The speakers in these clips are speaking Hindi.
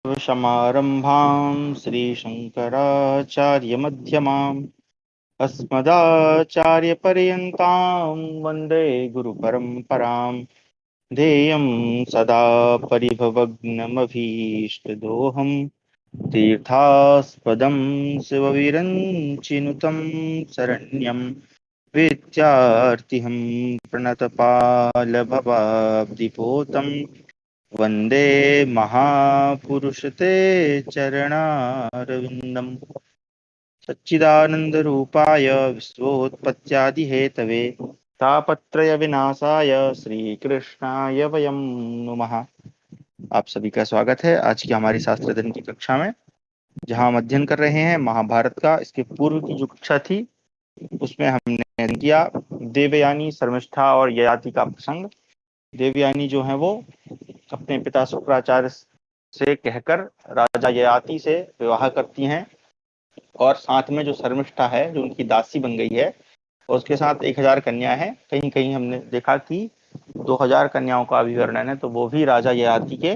समारंभां श्रीशङ्कराचार्यमध्यमाम् अस्मदाचार्यपर्यन्तां वन्दे गुरुपरम्पराम्। ध्येयं सदा परिभवग्नमभीष्टदोहं तीर्थास्पदं शिवविरञ्चिनुतं शरण्यं विद्यार्थिहं प्रणतपालभवाब्धिपोतं वन्दे महापुरुषते चरणारविन्दम्। सच्चिदानन्दरूपाय विश्वोत्पत्त्यादिहेतवे तापत्रय विनाशाय श्रीकृष्णाय वयं नुमः। आप सभी का स्वागत है आज की हमारी शास्त्र अध्ययन की कक्षा में, जहां हम अध्ययन कर रहे हैं महाभारत का। इसके पूर्व की जो कक्षा थी उसमें हमने अध्ययन किया देवयानी, शर्मिष्ठा और ययाति का प्रसंग। देवयानी जो है वो अपने पिता शुक्राचार्य से कहकर राजा ययाति से विवाह करती हैं, और साथ में जो शर्मिष्ठा है जो उनकी दासी बन गई है, और उसके साथ 1000 कन्या है। कहीं कहीं हमने देखा कि 2000 कन्याओं का भी वर्णन है, तो वो भी राजा ययाति के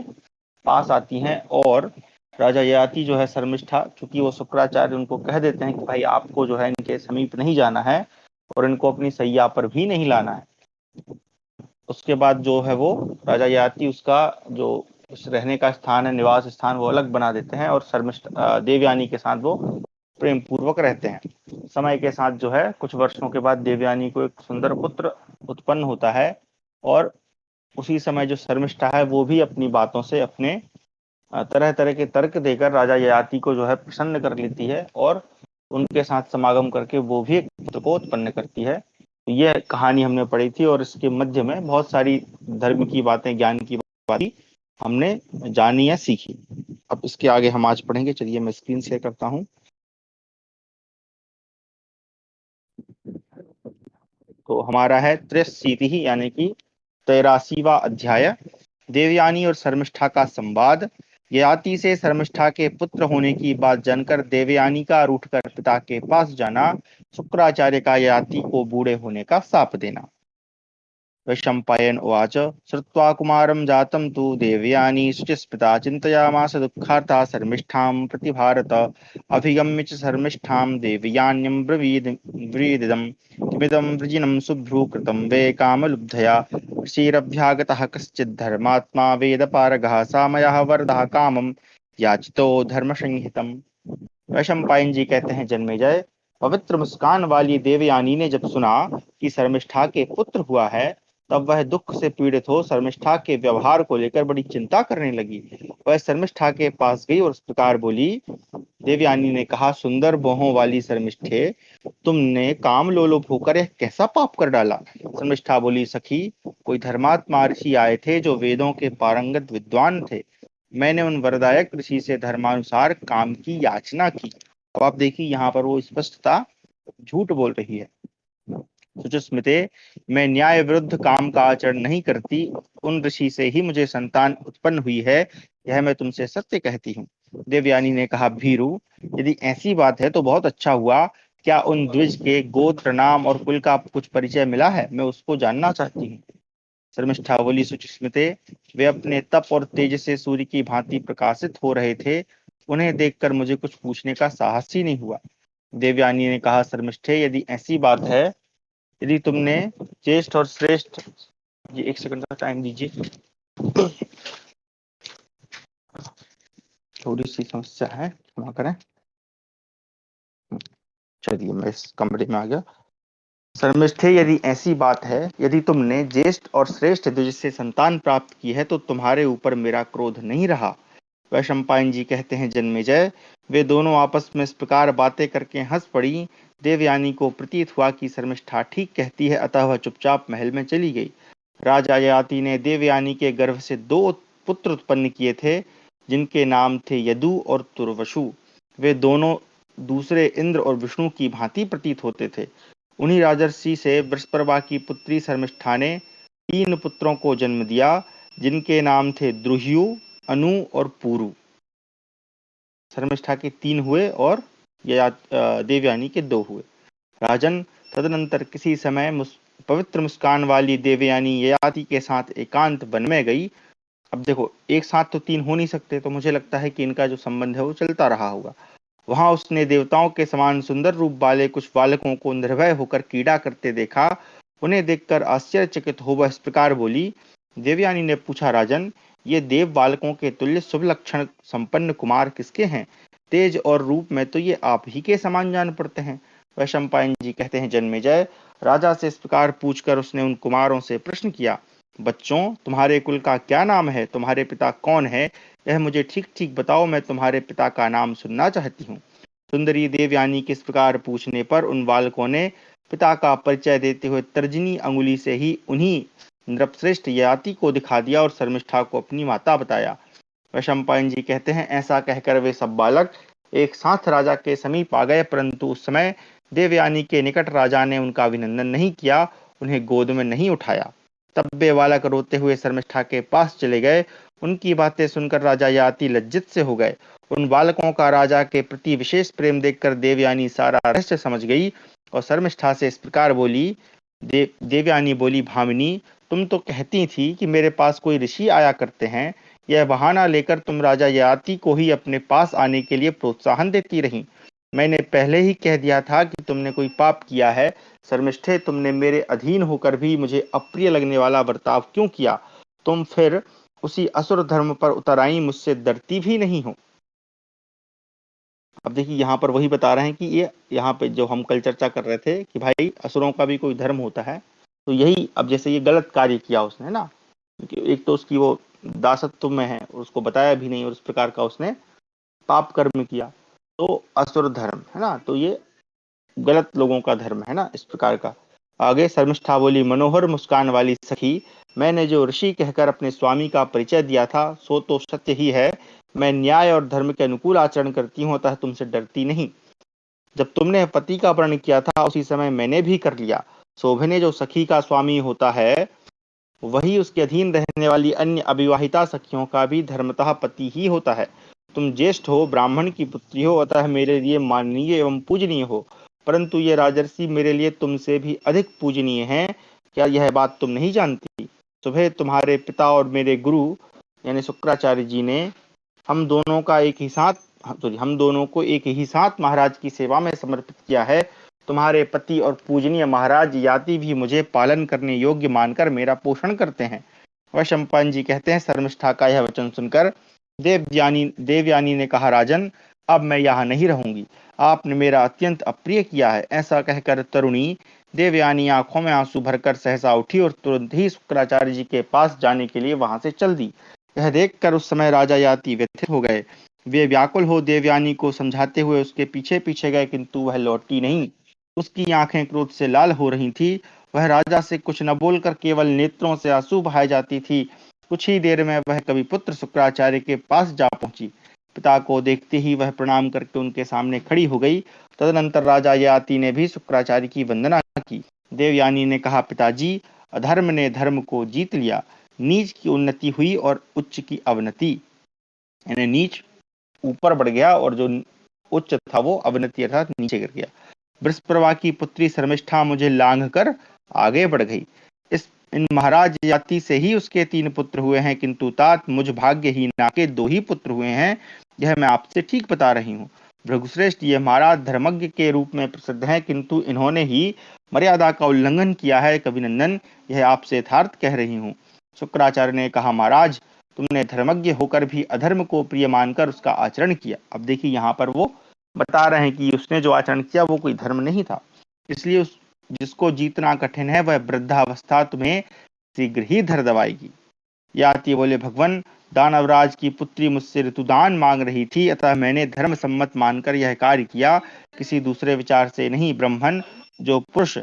पास आती हैं। और राजा ययाति जो है शर्मिष्ठा, चूंकि वो शुक्राचार्य उनको कह देते हैं कि भाई आपको जो है इनके समीप नहीं जाना है और इनको अपनी सैया पर भी नहीं लाना है, उसके बाद जो है वो राजा ययाति उसका जो रहने का स्थान है, निवास स्थान, वो अलग बना देते हैं और शर्मिष्ठा देवयानी के साथ वो प्रेम पूर्वक रहते हैं। समय के साथ जो है कुछ वर्षों के बाद देवयानी को एक सुंदर पुत्र उत्पन्न होता है, और उसी समय जो शर्मिष्ठा है वो भी अपनी बातों से अपने तरह तरह के तर्क देकर राजा ययाति को जो है प्रसन्न कर लेती है, और उनके साथ समागम करके वो भी एक पुत्र को उत्पन्न करती है। तो यह कहानी हमने पढ़ी थी, और इसके मध्य में बहुत सारी धर्म की बातें, ज्ञान की बातें हमने जानी या सीखी। अब इसके आगे हम आज पढ़ेंगे। चलिए मैं स्क्रीन शेयर करता हूँ। तो हमारा है 83 यानी कि 83वां अध्याय, देवयानी और शर्मिष्ठा का संवाद। ययाति से शर्मिष्ठा के पुत्र होने की बात जानकर देवयानी का रूठकर पिता के पास जाना, शुक्राचार्य का ययाति को बूढ़े होने का शाप देना। वैशंपायन उवाच श्रुत्वा कुमारं जातं तु देवयानी शुचिस्मिता चिन्तयामास दुःखार्ता शर्मिष्ठां प्रति भारत। अभिगम्य च शर्मिष्ठां देवयान्यं ब्रवीदिदं किमिदं वृजिनं शुभ्रूकृतं वे कामलुब्धया ऋषिरभ्यागतः कश्चित् धर्मात्मा वेदपारगः सामयः वरदः कामं याचितो धर्मसंहितम्। वैशंपायन जी कहते हैं, जन्मेजय, पवित्र मुस्कान वाली देवयानी ने जब सुना कि शर्मिष्ठा के पुत्र हुआ है, तब वह दुख से पीड़ित हो शर्मिष्ठा के व्यवहार को लेकर बड़ी चिंता करने लगी। वह शर्मिष्ठा के पास गई और इस प्रकार बोली। देवयानी ने कहा, सुंदर भौहों वाली शर्मिष्ठे, तुमने काम लोलुप होकर यह कैसा पाप कर डाला? शर्मिष्ठा बोली, सखी, कोई धर्मात्मा ऋषि आए थे जो वेदों के पारंगत विद्वान थे। मैंने उन वरदायक ऋषि से धर्मानुसार काम की याचना की। अब आप देखिए यहाँ पर वो स्पष्टता झूठ बोल रही है। सुचिस्मिते, मैं न्याय विरुद्ध काम का आचरण नहीं करती। उन ऋषि से ही मुझे संतान उत्पन्न हुई है, यह मैं तुमसे सत्य कहती हूँ। देवयानी ने कहा, भीरु, यदि ऐसी बात है तो बहुत अच्छा हुआ। क्या उन द्विज के गोत्र, नाम और कुल का कुछ परिचय मिला है? मैं उसको जानना चाहती हूँ। शर्मिष्ठा बोली, सुचिस्मिते, वे अपने तप और तेज से सूर्य की भांति प्रकाशित हो रहे थे। उन्हें देखकर मुझे कुछ पूछने का साहस ही नहीं हुआ। देवयानी ने कहा, शर्मिष्ठे, यदि ऐसी बात है, यदि तुमने ज्येष्ठ और श्रेष्ठ, जी एक सेकंड का टाइम दीजिए, थोड़ी सी समस्या है, क्षमा करें। चलिए मैं इस कमरे में आ गया। शर्मिष्ठे, यदि ऐसी बात है, यदि तुमने ज्येष्ठ और श्रेष्ठ द्विज से संतान प्राप्त की है, तो तुम्हारे ऊपर मेरा क्रोध नहीं रहा। वैशंपायन जी कहते हैं, जन्मेजय, वे दोनों आपस में इस प्रकार बातें करके हंस पड़ी। देवयानी को प्रतीत हुआ कि शर्मिष्ठा ठीक कहती है, अतः वह चुपचाप महल में चली गई। राजा ययाति ने देवयानी के गर्भ से 2 पुत्र उत्पन्न किए थे, जिनके नाम थे यदु और तुर्वसु। वे दोनों दूसरे इंद्र और विष्णु की भांति प्रतीत होते थे। उन्हीं राजर्षि से बृहस्पति की पुत्री शर्मिष्ठा ने 3 पुत्रों को जन्म दिया, जिनके नाम थे द्रुह्यु, अनु और पुरु। शर्मिष्ठा के 3 हुए और देवयानी के 2 हुए। राजन, तदनंतर किसी समय पवित्र मुस्कान वाली देवयानी ययाति के साथ एकांत वन में गई। अब देखो, एक साथ तो 3 हो नहीं सकते, तो मुझे लगता है कि इनका जो संबंध है वो चलता रहा होगा। वहां उसने देवताओं के समान सुंदर रूप वाले कुछ बालकों को निर्भय होकर क्रीड़ा करते देखा। उन्हें देखकर आश्चर्यचकित हो वह इस प्रकार बोली। देवयानी ने पूछा, राजन, ये देव बालकों के तुल्य शुभ लक्षण संपन्न कुमार किसके हैं? तेज और रूप में तो ये आप ही के समान जान पड़ते हैं। वैशंपायन जी कहते हैं, जन्मेजय, राजा से इस प्रकार पूछकर उसने उन कुमारों से प्रश्न किया, बच्चों, तुम्हारे कुल का क्या नाम है? तुम्हारे पिता कौन है? यह मुझे ठीक ठीक बताओ, मैं तुम्हारे पिता का नाम सुनना चाहती हूँ। सुंदरी देवयानी के इस प्रकार पूछने पर उन बालकों ने पिता का परिचय देते हुए तर्जनी अंगुली से ही उन्हीं नृपश्रेष्ठ ययाति को दिखा दिया और शर्मिष्ठा को अपनी माता बताया। वैशंपायन जी कहते हैं, ऐसा कहकर वे सब बालक एक साथ राजा के समीप आ गए, परंतु उस समय देवयानी के निकट राजा ने उनका अभिनंदन नहीं किया, उन्हें गोद में नहीं उठाया। तब वे बालक रोते हुए शर्मिष्ठा के पास चले गए। उनकी बातें सुनकर राजा ययाति लज्जित से हो गए। उन बालकों का राजा के प्रति विशेष प्रेम देखकर देवयानी सारा रहस्य समझ गई और शर्मिष्ठा से इस प्रकार बोली। देवयानी बोली, भामिनी, तुम तो कहती थी कि मेरे पास कोई ऋषि आया करते हैं। यह बहाना लेकर तुम राजा ययाति को ही अपने पास आने के लिए प्रोत्साहन देती रही। मैंने पहले ही कह दिया था कि तुमने कोई पाप किया है। शर्मिष्ठे, तुमने मेरे अधीन होकर भी मुझे अप्रिय लगने वाला बर्ताव क्यों किया? तुम फिर उसी असुर धर्म पर उतर आई, मुझसे डरती भी नहीं हो। अब देखिए, यहाँ पर वही बता रहे हैं कि ये यहाँ पे जो हम कल चर्चा कर रहे थे कि भाई असुरों का भी कोई धर्म होता है। तो यही, अब जैसे ये गलत कार्य किया उसने, है ना, क्योंकि एक तो उसकी वो दासत्व में है, उसको बताया भी नहीं और उस प्रकार का उसने पाप कर्म किया, तो असुर धर्म है ना, तो ये गलत लोगों का धर्म है ना, इस प्रकार का। आगे शर्मिष्ठा बोली, मनोहर मुस्कान वाली सखी, मैंने जो ऋषि कहकर अपने स्वामी का परिचय दिया था सो तो सत्य ही है। मैं न्याय और धर्म के अनुकूल आचरण करती हूँ, अतः तुमसे डरती नहीं। जब तुमने पति का वर्ण किया था उसी समय मैंने भी कर लिया। शोभने जो सखी का स्वामी होता है वही उसके अधीन रहने वाली अन्य अविवाहिता सखियों का भी धर्मतः पति ही होता है। तुम ज्येष्ठ हो, ब्राह्मण की पुत्री हो, अतः मेरे लिए माननीय एवं पूजनीय हो, परंतु ये राजर्षि मेरे लिए तुमसे भी अधिक पूजनीय हैं। क्या यह बात तुम नहीं जानती? सुबह तुम्हारे पिता और मेरे गुरु यानी शुक्राचार्य जी ने हम दोनों का एक ही साथ सॉरी हम दोनों को एक ही साथ महाराज की सेवा में समर्पित किया है। तुम्हारे पति और पूजनीय महाराज याति भी मुझे पालन करने योग्य मानकर मेरा पोषण करते हैं। वैशंपायन जी कहते हैं, शर्मिष्ठा का यह वचन सुनकर देवयानी ने कहा, राजन, अब मैं यहाँ नहीं रहूंगी। आपने मेरा अत्यंत अप्रिय किया है। ऐसा कहकर तरुणी देवयानी आंखों में आंसू भरकर सहसा उठी और तुरंत ही शुक्राचार्य जी के पास जाने के लिए वहां से चल दी। यह देखकर उस समय राजा याति व्यथित हो गए। वे व्याकुल हो देवयानी को समझाते हुए उसके पीछे पीछे गए, किंतु वह लौटी नहीं। उसकी आंखें क्रोध से लाल हो रही थी। वह राजा से कुछ न बोलकर केवल नेत्रों से आंसू बहाए जाती थी। कुछ ही देर में वह कवि पुत्र शुक्राचार्य के पास जा पहुंची। पिता को देखते ही वह प्रणाम करके उनके सामने खड़ी हो गई। तदनंतर राजा ययाति ने भी शुक्राचार्य की वंदना की। देवयानी ने कहा, पिताजी, अधर्म ने धर्म को जीत लिया। नीच की उन्नति हुई और उच्च की अवनति, यानी नीच ऊपर बढ़ गया और जो उच्च था वो अवनति अर्थात नीचे गिर गया। वृषप्रभा की पुत्री शर्मिष्ठा मुझे लांघ कर आगे बढ़ गई। इन महाराज जाति से ही उसके 3 पुत्र हुए हैं, किंतु तात मुझ भाग्यहीना के 2 ही पुत्र हुए हैं। यह मैं आपसे ठीक बता रही हूँ। भृगुश्रेष्ठ, ये महाराज धर्मज्ञ के रूप में प्रसिद्ध हैं, किंतु इन्होंने ही मर्यादा का उल्लंघन किया है। कविनंदन, यह आपसे यथार्थ कह रही हूँ। शुक्राचार्य ने कहा, महाराज, तुमने धर्मज्ञ होकर भी अधर्म को प्रिय मानकर उसका आचरण किया। अब देखिए, यहाँ पर वो बता रहे हैं कि उसने जो आचरण किया वो कोई धर्म नहीं था। इसलिए जिसको जीतना कठिन है वह वृद्धावस्था तुम्हें शीघ्र ही धर दबाएगी। याति बोले, भगवान, दानवराज की पुत्री मुझसे ऋतुदान मांग रही थी, अतः मैंने धर्म सम्मत मानकर यह कार्य किया, किसी दूसरे विचार से नहीं। ब्राह्मण, जो पुरुष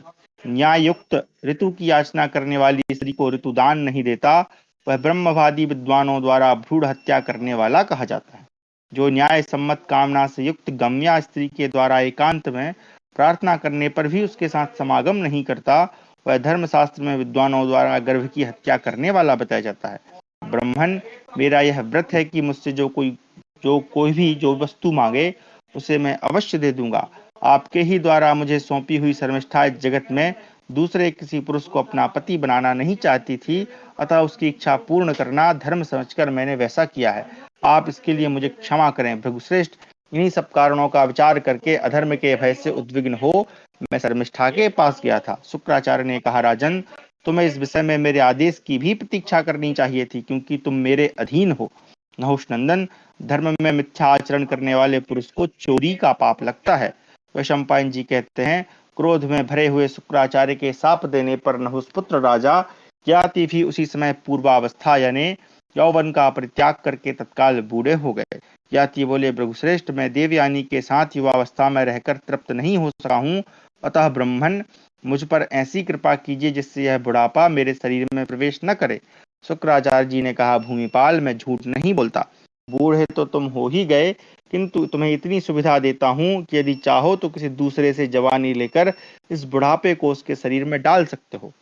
न्यायुक्त ऋतु की याचना करने वाली स्त्री को ऋतुदान नहीं देता, वह ब्रह्मवादी विद्वानों द्वारा भ्रूण हत्या करने वाला कहा जाता है। जो न्याय सम्मत कामना से युक्त गम्या स्त्री के द्वारा एकांत में प्रार्थना करने पर भी उसके साथ समागम नहीं करता, वह धर्मशास्त्र में विद्वानों द्वारा गर्भ की हत्या करने वाला बताया जाता है। ब्राह्मण, मेरा यह व्रत है कि मुझसे जो कोई भी जो वस्तु मांगे उसे मैं अवश्य दे दूंगा। आपके ही द्वारा मुझे सौंपी हुई शर्मिष्ठा इस जगत में दूसरे किसी पुरुष को अपना पति बनाना नहीं चाहती थी, अतः उसकी इच्छा पूर्ण करना धर्म समझकर मैंने वैसा किया है। आप इसके लिए मुझे क्षमा करें भृगुश्रेष्ठ। इन्हीं सब कारणों का विचार करके अधर्म के भय से उद्विग्न हो मैं शर्मिष्ठा के पास गया था। शुक्राचार्य ने कहा, राजन, तुम्हें इस विषय में मेरे आदेश की भी प्रतीक्षा करनी चाहिए थी, क्योंकि तुम मेरे अधीन हो। नहुष नंदन, धर्म में मिथ्या आचरण करने वाले पुरुष को चोरी का पाप लगता है। वैशंपायन जी कहते हैं, क्रोध में भरे हुए शुक्राचार्य के शाप देने पर नहुषपुत्र राजा ययाति भी उसी समय पूर्वावस्था यानी यौवन का परित्याग करके तत्काल बूढ़े हो गए। ययाति बोले, भृगुश्रेष्ठ, मैं देवयानी के साथ युवावस्था में रहकर तृप्त नहीं हो सका हूँ, अतः ब्रह्मन मुझ पर ऐसी कृपा कीजिए जिससे यह बुढ़ापा मेरे शरीर में प्रवेश न करे। शुक्राचार्य जी ने कहा, भूमिपाल, मैं झूठ नहीं बोलता। बूढ़े तो तुम हो ही गए, किंतु तुम्हें इतनी सुविधा देता हूँ कि यदि चाहो तो किसी दूसरे से जवानी लेकर इस बुढ़ापे को उसके शरीर में डाल सकते हो।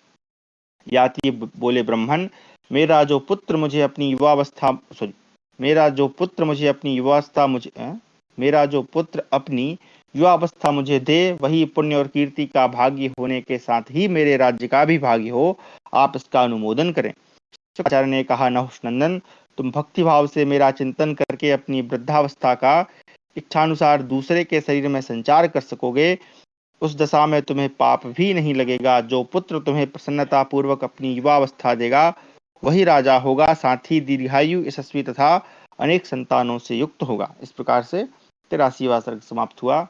याति बोले, ब्रह्मन, मेरा जो पुत्र मुझे अपनी युवावस्था सॉरी मेरा जो पुत्र मुझे अपनी युवावस्था मुझे मेरा जो पुत्र अपनी युवावस्था मुझे दे, वही पुण्य और कीर्ति का भागी होने के साथ ही मेरे राज्य का भी भागी हो। आप इसका अनुमोदन करें। शुक्राचार्य ने कहा, नहुष नंदन, तुम भक्ति भाव से मेरा चिंतन करके अपनी वृद्धावस्था का इच्छानुसार दूसरे के शरीर में संचार कर सकोगे। उस दशा में तुम्हें पाप भी नहीं लगेगा। जो पुत्र तुम्हें प्रसन्नता पूर्वक अपनी युवावस्था देगा, वही राजा होगा, साथ ही दीर्घायु, यशस्वी तथा अनेक संतानों से युक्त होगा। इस प्रकार से 83वां सर्ग समाप्त हुआ।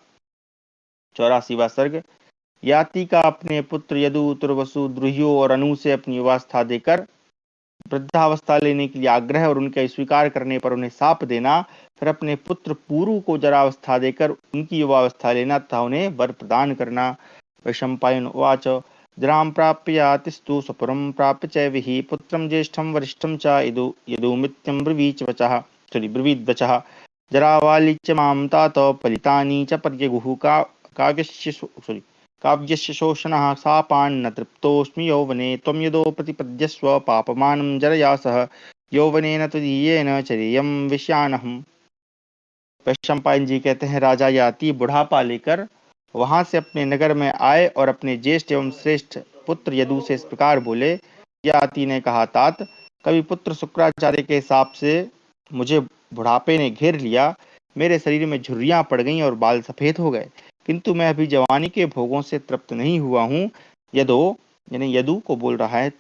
84वां सर्ग। याति का अपने पुत्र यदु, तुर्वसु, द्रुहियों और अनु से अपनी युवावस्था देकर वृद्धावस्था लेने के लिए आग्रह और उनके स्वीकार करने पर उन्हें शाप देना, फिर अपने पुत्र पूरु को जरावस्था देकर उनकी युवावस्था लेना तथा उन्हें वर प्रदान करना। वैशंपायन उवाच, जरां प्राप्य यातिस्तु स्वपुरं प्राप्य च विहि पुत्रं ज्येष्ठं वरिष्ठं च यदुमित्यं ब्रवीद्वचः। जरावाली च मां तात पलितानि च पर्यगुः काव्यस्य शोषणः शापान्न तृप्तोऽस्मि यौवने त्वं यदो प्रतिपद्यस्व पापमानं जरया सह यौवनेन त्वदीयेन चरेयं विषयानहम्। वैशंपायन जी कहते हैं, राजा याति बुढ़ापा लेकर वहां से अपने नगर में आए और अपने ज्येष्ठ एवं श्रेष्ठ पुत्र यदु से इस प्रकार बोले। याति ने कहा, तात, कभी पुत्र शुक्राचार्य के हिसाब से मुझे बुढ़ापे ने घेर लिया। मेरे शरीर में झुर्रियां पड़ गईं और बाल सफेद हो गए, किंतु मैं अभी जवानी के भोगों से तृप्त नहीं हुआ हूँ। यदो यानी यदु को बोल रहा है,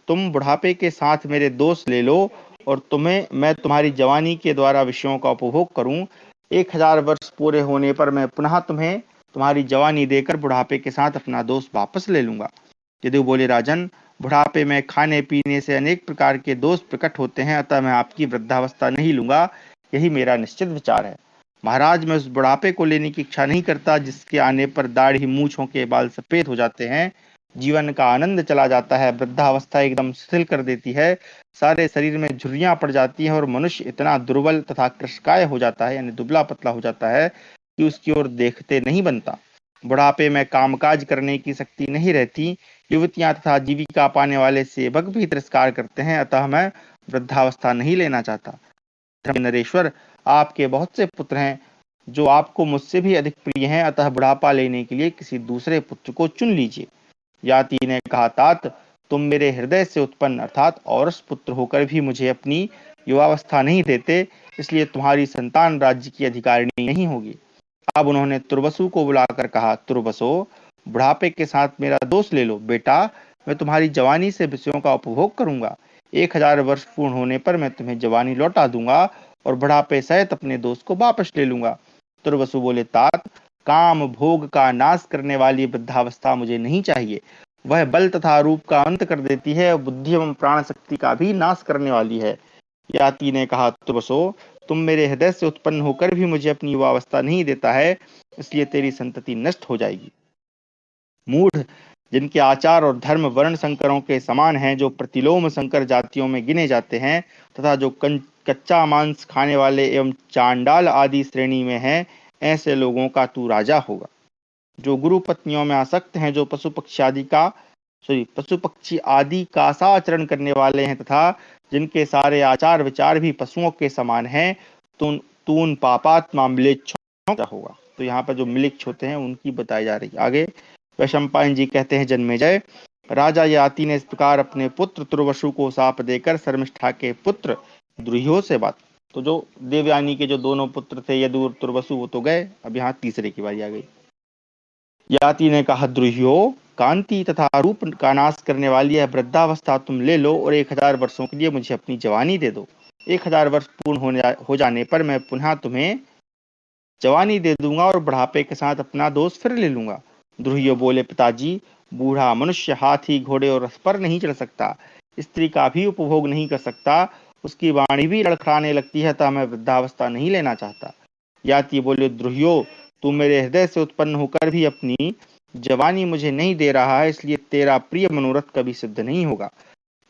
तुम बुढ़ापे के साथ मेरे दोष ले लो और मैं तुम्हारी जवानी के द्वारा विषयों का उपभोग करूं। 1000 वर्ष पूरे होने पर मैं पुनः तुम्हें तुम्हारी जवानी देकर बुढ़ापे के साथ अपना दोष वापस ले लूंगा। यदु बोले, राजन, बुढ़ापे में खाने पीने से अनेक प्रकार के दोष प्रकट होते हैं, अतः मैं आपकी वृद्धावस्था नहीं लूंगा, यही मेरा निश्चित विचार है। महाराज, मैं उस बुढ़ापे को लेने की इच्छा नहीं करता जिसके आने पर दाढ़ी मूछों के बाल सफेद हो जाते हैं, जीवन का आनंद चला जाता है, वृद्धावस्था एकदम शिथिल कर देती है, सारे शरीर में झुर्रियां पड़ जाती हैं और मनुष्य इतना दुर्बल तथा कृशकाय हो जाता है यानी दुबला पतला हो जाता है कि उसकी ओर देखते नहीं बनता। बुढ़ापे में कामकाज करने की शक्ति नहीं रहती। युवतियां तथा जीविका पाने वाले सेवक भी तिरस्कार करते हैं, अतः मैं वृद्धावस्था नहीं लेना चाहता। नरेश्वर, आपके बहुत से पुत्र हैं जो आपको मुझसे भी अधिक प्रिय हैं, अतः बुढ़ापा लेने के लिए किसी दूसरे पुत्र को चुन लीजिए। याति ने कहा, तात, तुम मेरे हृदय से उत्पन्न अर्थात औरस पुत्र होकर भी मुझे अपनी युवावस्था नहीं देते, इसलिए तुम्हारी संतान राज्य की अधिकारिणी नहीं होगी। अब उन्होंने तुर्वसु को बुलाकर कहा, तुर्वसो, बुढ़ापे के साथ मेरा दोष ले लो। बेटा, मैं तुम्हारी जवानी से विषयों का उपभोग करूंगा। 1000 वर्ष पूर्ण होने पर मैं तुम्हें जवानी लौटा दूंगा और बुढ़ापे सहित अपने दोष को वापस ले लूंगा। तुर्वसु बोले, तात, काम भोग का नाश करने वाली वृद्धावस्था मुझे नहीं चाहिए। वह बल तथा रूप का अंत कर देती है और बुद्धि एवं प्राण शक्ति का भी नाश करने वाली है। याति ने कहा, तुर्वसो, तुम मेरे हृदय से उत्पन्न होकर भी मुझे अपनी युवावस्था नहीं देता है, इसलिए तेरी संतति नष्ट हो जाएगी। मूढ़, जिनके आचार और धर्म वर्ण संकरों के समान हैं, जो प्रतिलोम संकर जातियों में गिने जाते हैं तथा जो कच्चा मांस खाने वाले एवं चांडाल आदि श्रेणी में हैं, ऐसे लोगों का तू राजा होगा। जो गुरु पत्नियों में आसक्त हैं, जो पशु पक्षी आदि का सा आचरण करने वाले हैं तथा जिनके सारे आचार विचार भी पशुओं के समान हैं, तो उन पापात्मा म्लेच्छों का होगा। तो यहाँ पर जो म्लेच्छ होते हैं उनकी बताई जा रही है। आगे वैशंपायन जी कहते हैं जन्मेजय, राजा ययाति ने इस प्रकार अपने पुत्र तुर्वसु को शाप देकर शर्मिष्ठा के पुत्र द्रुह्यो से बात। तो जो देवयानी के जो दोनों पुत्र थे यदु और तुर्वसु वो तो गए, अब यहाँ तीसरे की बारी आ गई। ययाति ने कहा, द्रुह्यो, कांति तथा रूप का नाश करने वाली यह वृद्धावस्था तुम ले लो और 1000 वर्षों के लिए मुझे अपनी जवानी दे दो। 1000 वर्ष पूर्ण हो जाने पर मैं पुनः तुम्हें जवानी दे दूंगा और बुढ़ापे के साथ अपना दोष फिर ले लूंगा। द्रुह्यो बोले, पिताजी, बूढ़ा मनुष्य हाथी घोड़े और रथ पर नहीं चढ़ सकता, स्त्री का भी उपभोग नहीं कर सकता, उसकी वाणी भी लड़खड़ाने लगती है, अतः मैं वृद्धावस्था नहीं लेना चाहता। याति बोले, द्रुह्यो, तू मेरे हृदय से उत्पन्न होकर भी अपनी जवानी मुझे नहीं दे रहा है, इसलिए तेरा प्रिय मनोरथ कभी सिद्ध नहीं होगा।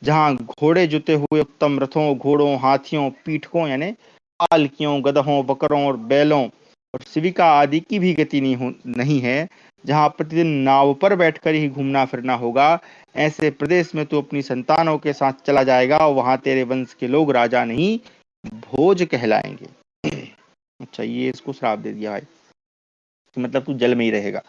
जहाँ घोड़े जुते हुए उत्तम रथों, घोड़ों, हाथियों, पीठकों यानी पालकियों, गधों, बकरों और बैलों और शिविका आदि की भी गति नहीं है, जहाँ प्रतिदिन नाव पर बैठकर ही घूमना फिरना होगा, ऐसे प्रदेश में तू अपनी संतानों के साथ चला जाएगा और वहां तेरे वंश के लोग राजा नहीं भोज कहलाएंगे। अच्छा, ये इसको श्राप दे दिया भाई, तो मतलब तू जल में ही रहेगा।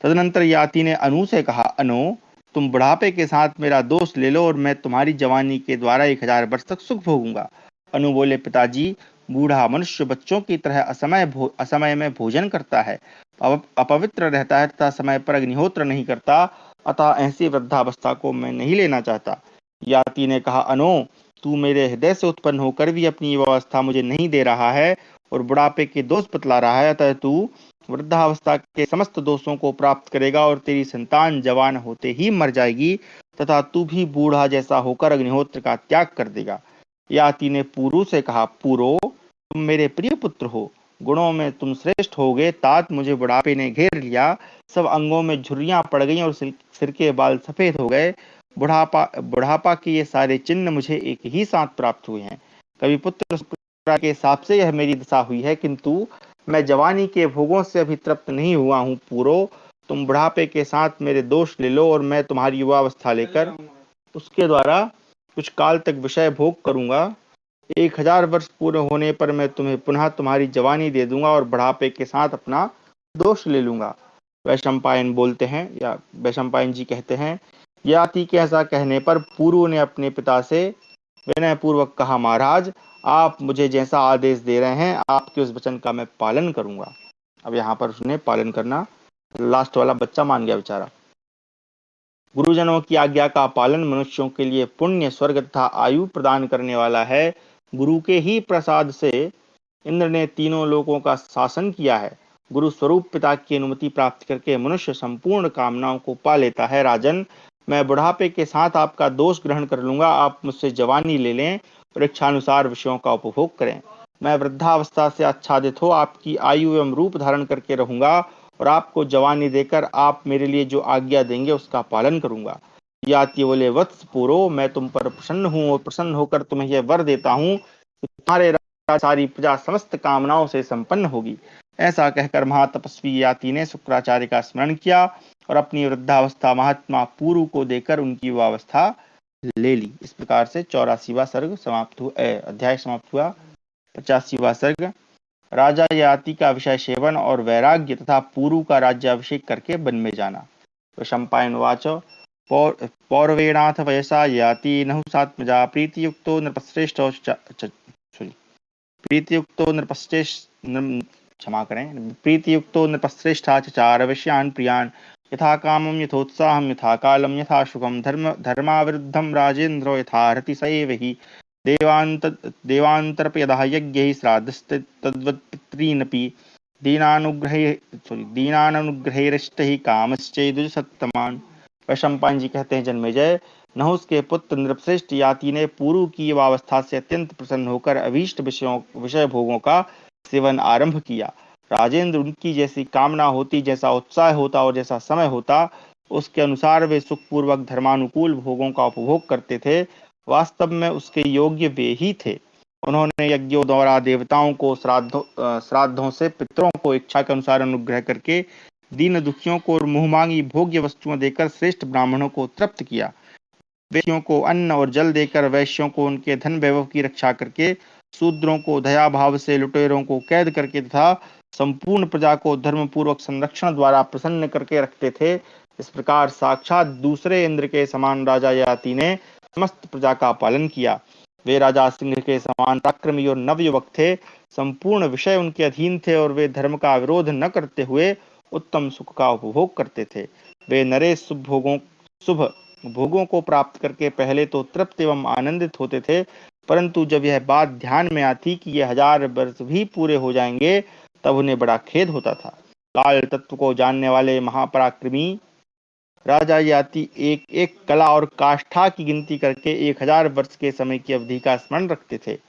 तदनंतर याति ने अनु से कहा, अनु, तुम बुढ़ापे के साथ मेरा दोष ले लो और मैं तुम्हारी जवानी के द्वारा 1000 वर्ष तक सुख भोगूंगा। अनु बोले, पिताजी, बूढ़ा मनुष्य बच्चों की तरह असमय में भोजन करता है, अपवित्र रहता है तथा समय पर अग्निहोत्र नहीं करता, अतः ऐसी वृद्धावस्था को मैं नहीं लेना चाहता। याति ने कहा, अनु, तू मेरे हृदय से उत्पन्न होकर भी अपनी अवस्था मुझे नहीं दे रहा है और बुढ़ापे के दोष बतला रहा है, अतः तू वृद्धावस्था के समस्त दोषों को प्राप्त करेगा और तेरी संतान जवान होते ही मर जाएगी तथा तू भी बूढ़ा जैसा होकर अग्निहोत्र का त्याग कर देगा। याति ने पुरु से कहा, पुरो, तुम मेरे प्रिय पुत्र हो, गुणों में तुम श्रेष्ठ होगे, तात मुझे बुढ़ापे ने घेर लिया, सब अंगों में झुर्रियां पड़ गईं और सिर के बाल सफेद हो गए। बुढ़ापा के ये सारे चिन्ह मुझे एक ही साथ प्राप्त हुए हैं। कभी पुत्र के हिसाब से यह मेरी दशा हुई है, किंतु मैं जवानी के भोगों से अभी तृप्त नहीं हुआ हूँ। पूरो, तुम बुढ़ापे के साथ मेरे दोष ले लो और मैं तुम्हारी युवावस्था लेकर उसके द्वारा कुछ काल तक विषय भोग करूंगा। 1000 वर्ष पूरे होने पर मैं तुम्हें पुनः तुम्हारी जवानी दे दूंगा और बुढ़ापे के साथ अपना दोष ले लूंगा। वैशंपायन बोलते हैं, या वैशंपायन जी कहते हैं, याति के ऐसा कहने पर पुरु ने अपने पिता से विनय पूर्वक कहा, महाराज, आप मुझे जैसा आदेश दे रहे हैं आपके उस वचन का मैं पालन करूंगा। अब यहाँ पर उसने पालन करना, लास्ट वाला बच्चा मान गया बेचारा। गुरुजनों की आज्ञा का पालन मनुष्यों के लिए पुण्य, स्वर्ग तथा आयु प्रदान करने वाला है। गुरु के ही प्रसाद से इंद्र ने तीनों लोकों का शासन किया है। गुरु स्वरूप पिता की अनुमति प्राप्त करके मनुष्य संपूर्ण कामनाओं को पा लेता है। राजन, मैं बुढ़ापे के साथ आपका दोष ग्रहण कर लूंगा, आप मुझसे जवानी ले लें और इच्छानुसार विषयों का उपभोग करें। मैं वृद्धावस्था से आच्छादित हो आपकी आयु एवं रूप धारण करके रहूंगा और आपको जवानी देकर आप मेरे लिए जो आज्ञा देंगे उसका पालन करूंगा। याति बोले, वत्स पूरो, मैं तुम पर प्रसन्न हूँ और प्रसन्न होकर तुम्हें यह वर देता हूँ कि तुम्हारे सारी प्रजा समस्त कामनाओं से संपन्न होगी। ऐसा कहकर महातपस्वी याति ने शुक्राचार्य का स्मरण किया और अपनी वृद्धावस्था महात्मा पुरु को देकर उनकी युवावस्था ले ली। इस प्रकार से 84वां सर्ग समाप्त हुआ, अध्याय समाप्त हुआ। 85वां सर्ग, राजा ययाति का विषय सेवन और वैराग्य तथा पुरु का राज्याभिषेक करके वन में जाना। वैशंपायन उवाच, पौरवेणाथ वयसा ययाति नहुषात्मजा प्रीतियुक्तो नृपश्रेष्ठो प्रीतियुक्तो क्षमा करें, प्रीतियुक्तो नृपश्रेष्ठा चचार विषयान् प्रियान् यथा कामं यथोत्साहं यथा कालं यथा शुभं धर्माविरुद्धं राजेन्द्रो यथार्हति स एव हि देवान्तरपयदः यज्ञैः श्राद्धस्तद्वत्पितॄनपि दीनानुग्रहैरिष्टैः कामश्चैदुषसत्तमान्। वैशंपायन जी कहते हैं, जन्मेजय, नहुष के पुत्र नृपश्रेष्ठ याति ने पुरु की युवावस्था से अत्यंत प्रसन्न होकर अभीष्ट विषय भोगों का सेवन आरंभ किया। राजेंद्र, उनकी जैसी कामना होती, जैसा उत्साह होता और जैसा समय होता, उसके अनुसार वे सुखपूर्वक धर्मानुकूल भोगों का उपभोग करते थे। वास्तव में उसके योग्य वे ही थे। उन्होंने यज्ञों द्वारा देवताओं को श्राद्धों से पितरों को इच्छा के अनुसार अनुग्रह करके दीन दुखियों को और मुहमांगी भोग्य वस्तुएं देकर श्रेष्ठ ब्राह्मणों को तृप्त किया। वैश्यों को अन्न और जल देकर, वैश्यों को उनके धन वैभव की रक्षा करके, शूद्रों को दया भाव से, लुटेरों को कैद करके तथा संपूर्ण प्रजा को धर्म पूर्वक संरक्षण द्वारा प्रसन्न करके रखते थे। इस प्रकार साक्षात दूसरे इंद्र के समान राजा ययाति ने समस्त प्रजा का पालन किया। वे राजा सिंह के समान पराक्रमी और नवयुवक थे। संपूर्ण विषय उनके अधीन थे और वे धर्म का विरोध न करते हुए उत्तम सुख का उपभोग करते थे। वे नरेश शुभ भोगों को प्राप्त करके पहले तो तृप्त एवं आनंदित होते थे, परंतु जब यह बात ध्यान में आती कि ये 1000 वर्ष भी पूरे हो जाएंगे, तब उन्हें बड़ा खेद होता था। काल तत्व को जानने वाले महापराक्रमी राजा ययाति एक एक कला और काष्ठा की गिनती करके 1000 वर्ष के समय की अवधि का स्मरण रखते थे।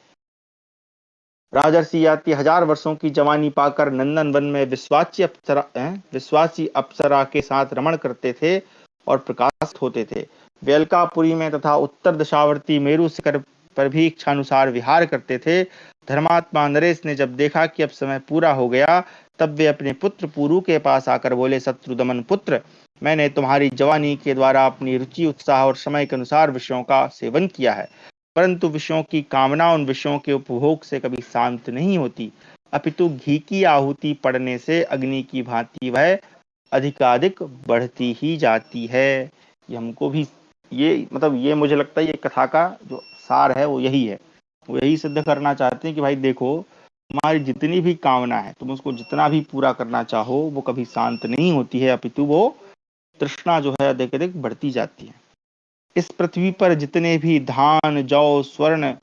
राजर्षि ययाति 1000 वर्षों की जवानी पाकर नंदन वन में विश्वासी अप्सरा के साथ रमण करते थे और प्रकाशित होते थे। वे अलकापुरी में तथा उत्तर दशावर्ती मेरु शिखर पर भी इच्छानुसार विहार करते थे। धर्मात्मा नरेश ने जब देखा कि अब समय पूरा हो गया, तब वे अपने पुत्र पुरु के पास आकर बोले, शत्रुदमन पुत्र, मैंने तुम्हारी जवानी के द्वारा अपनी रुचि, उत्साह और समय के अनुसार विषयों का सेवन किया है, परंतु विषयों की कामना उन विषयों के उपभोग से कभी शांत नहीं होती, अपितु घी की आहुति पड़ने से अग्नि की भांति वह अधिकाधिक बढ़ती ही जाती है। ये हमको भी ये मुझे लगता है ये कथा का जो सार है वो यही है। वो यही सिद्ध करना चाहते हैं कि भाई देखो, तुम्हारी जितनी भी कामना है, तुम उसको जितना भी पूरा करना चाहो, वो कभी शांत नहीं होती है, अपितु वो तृष्णा जो है अधिक अधिक बढ़ती जाती है। इस पृथ्वी पर जितने भी धान, जौ, स्वर्ण,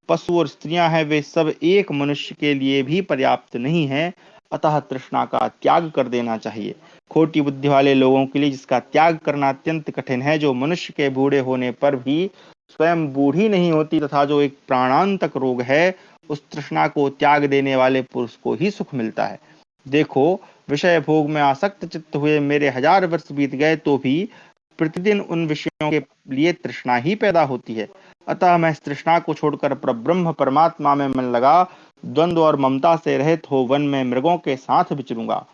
पशु और स्त्रियां हैं, वे सब एक मनुष्य के लिए भी पर्याप्त नहीं है। अतः तृष्णा का त्याग कर देना चाहिए। खोटी बुद्धि वाले लोगों के लिए जिसका त्याग करना अत्यंत कठिन है, जो मनुष्य के बूढ़े होने पर भी स्वयं बूढ़ी नहीं होती तथा जो एक प्राणांतक रोग है, उस तृष्णा को त्याग देने वाले पुरुष को ही सुख मिलता है। देखो, विषय भोग में आसक्त चित्त हुए मेरे 1000 वर्ष बीत गए तो भी प्रतिदिन उन विषयों के लिए तृष्णा ही पैदा होती है। अतः मैं इस तृष्णा को छोड़कर परब्रह्म परमात्मा में मन लगा द्वंद्व और ममता से रहित हो वन में मृगों के साथ विचरूंगा।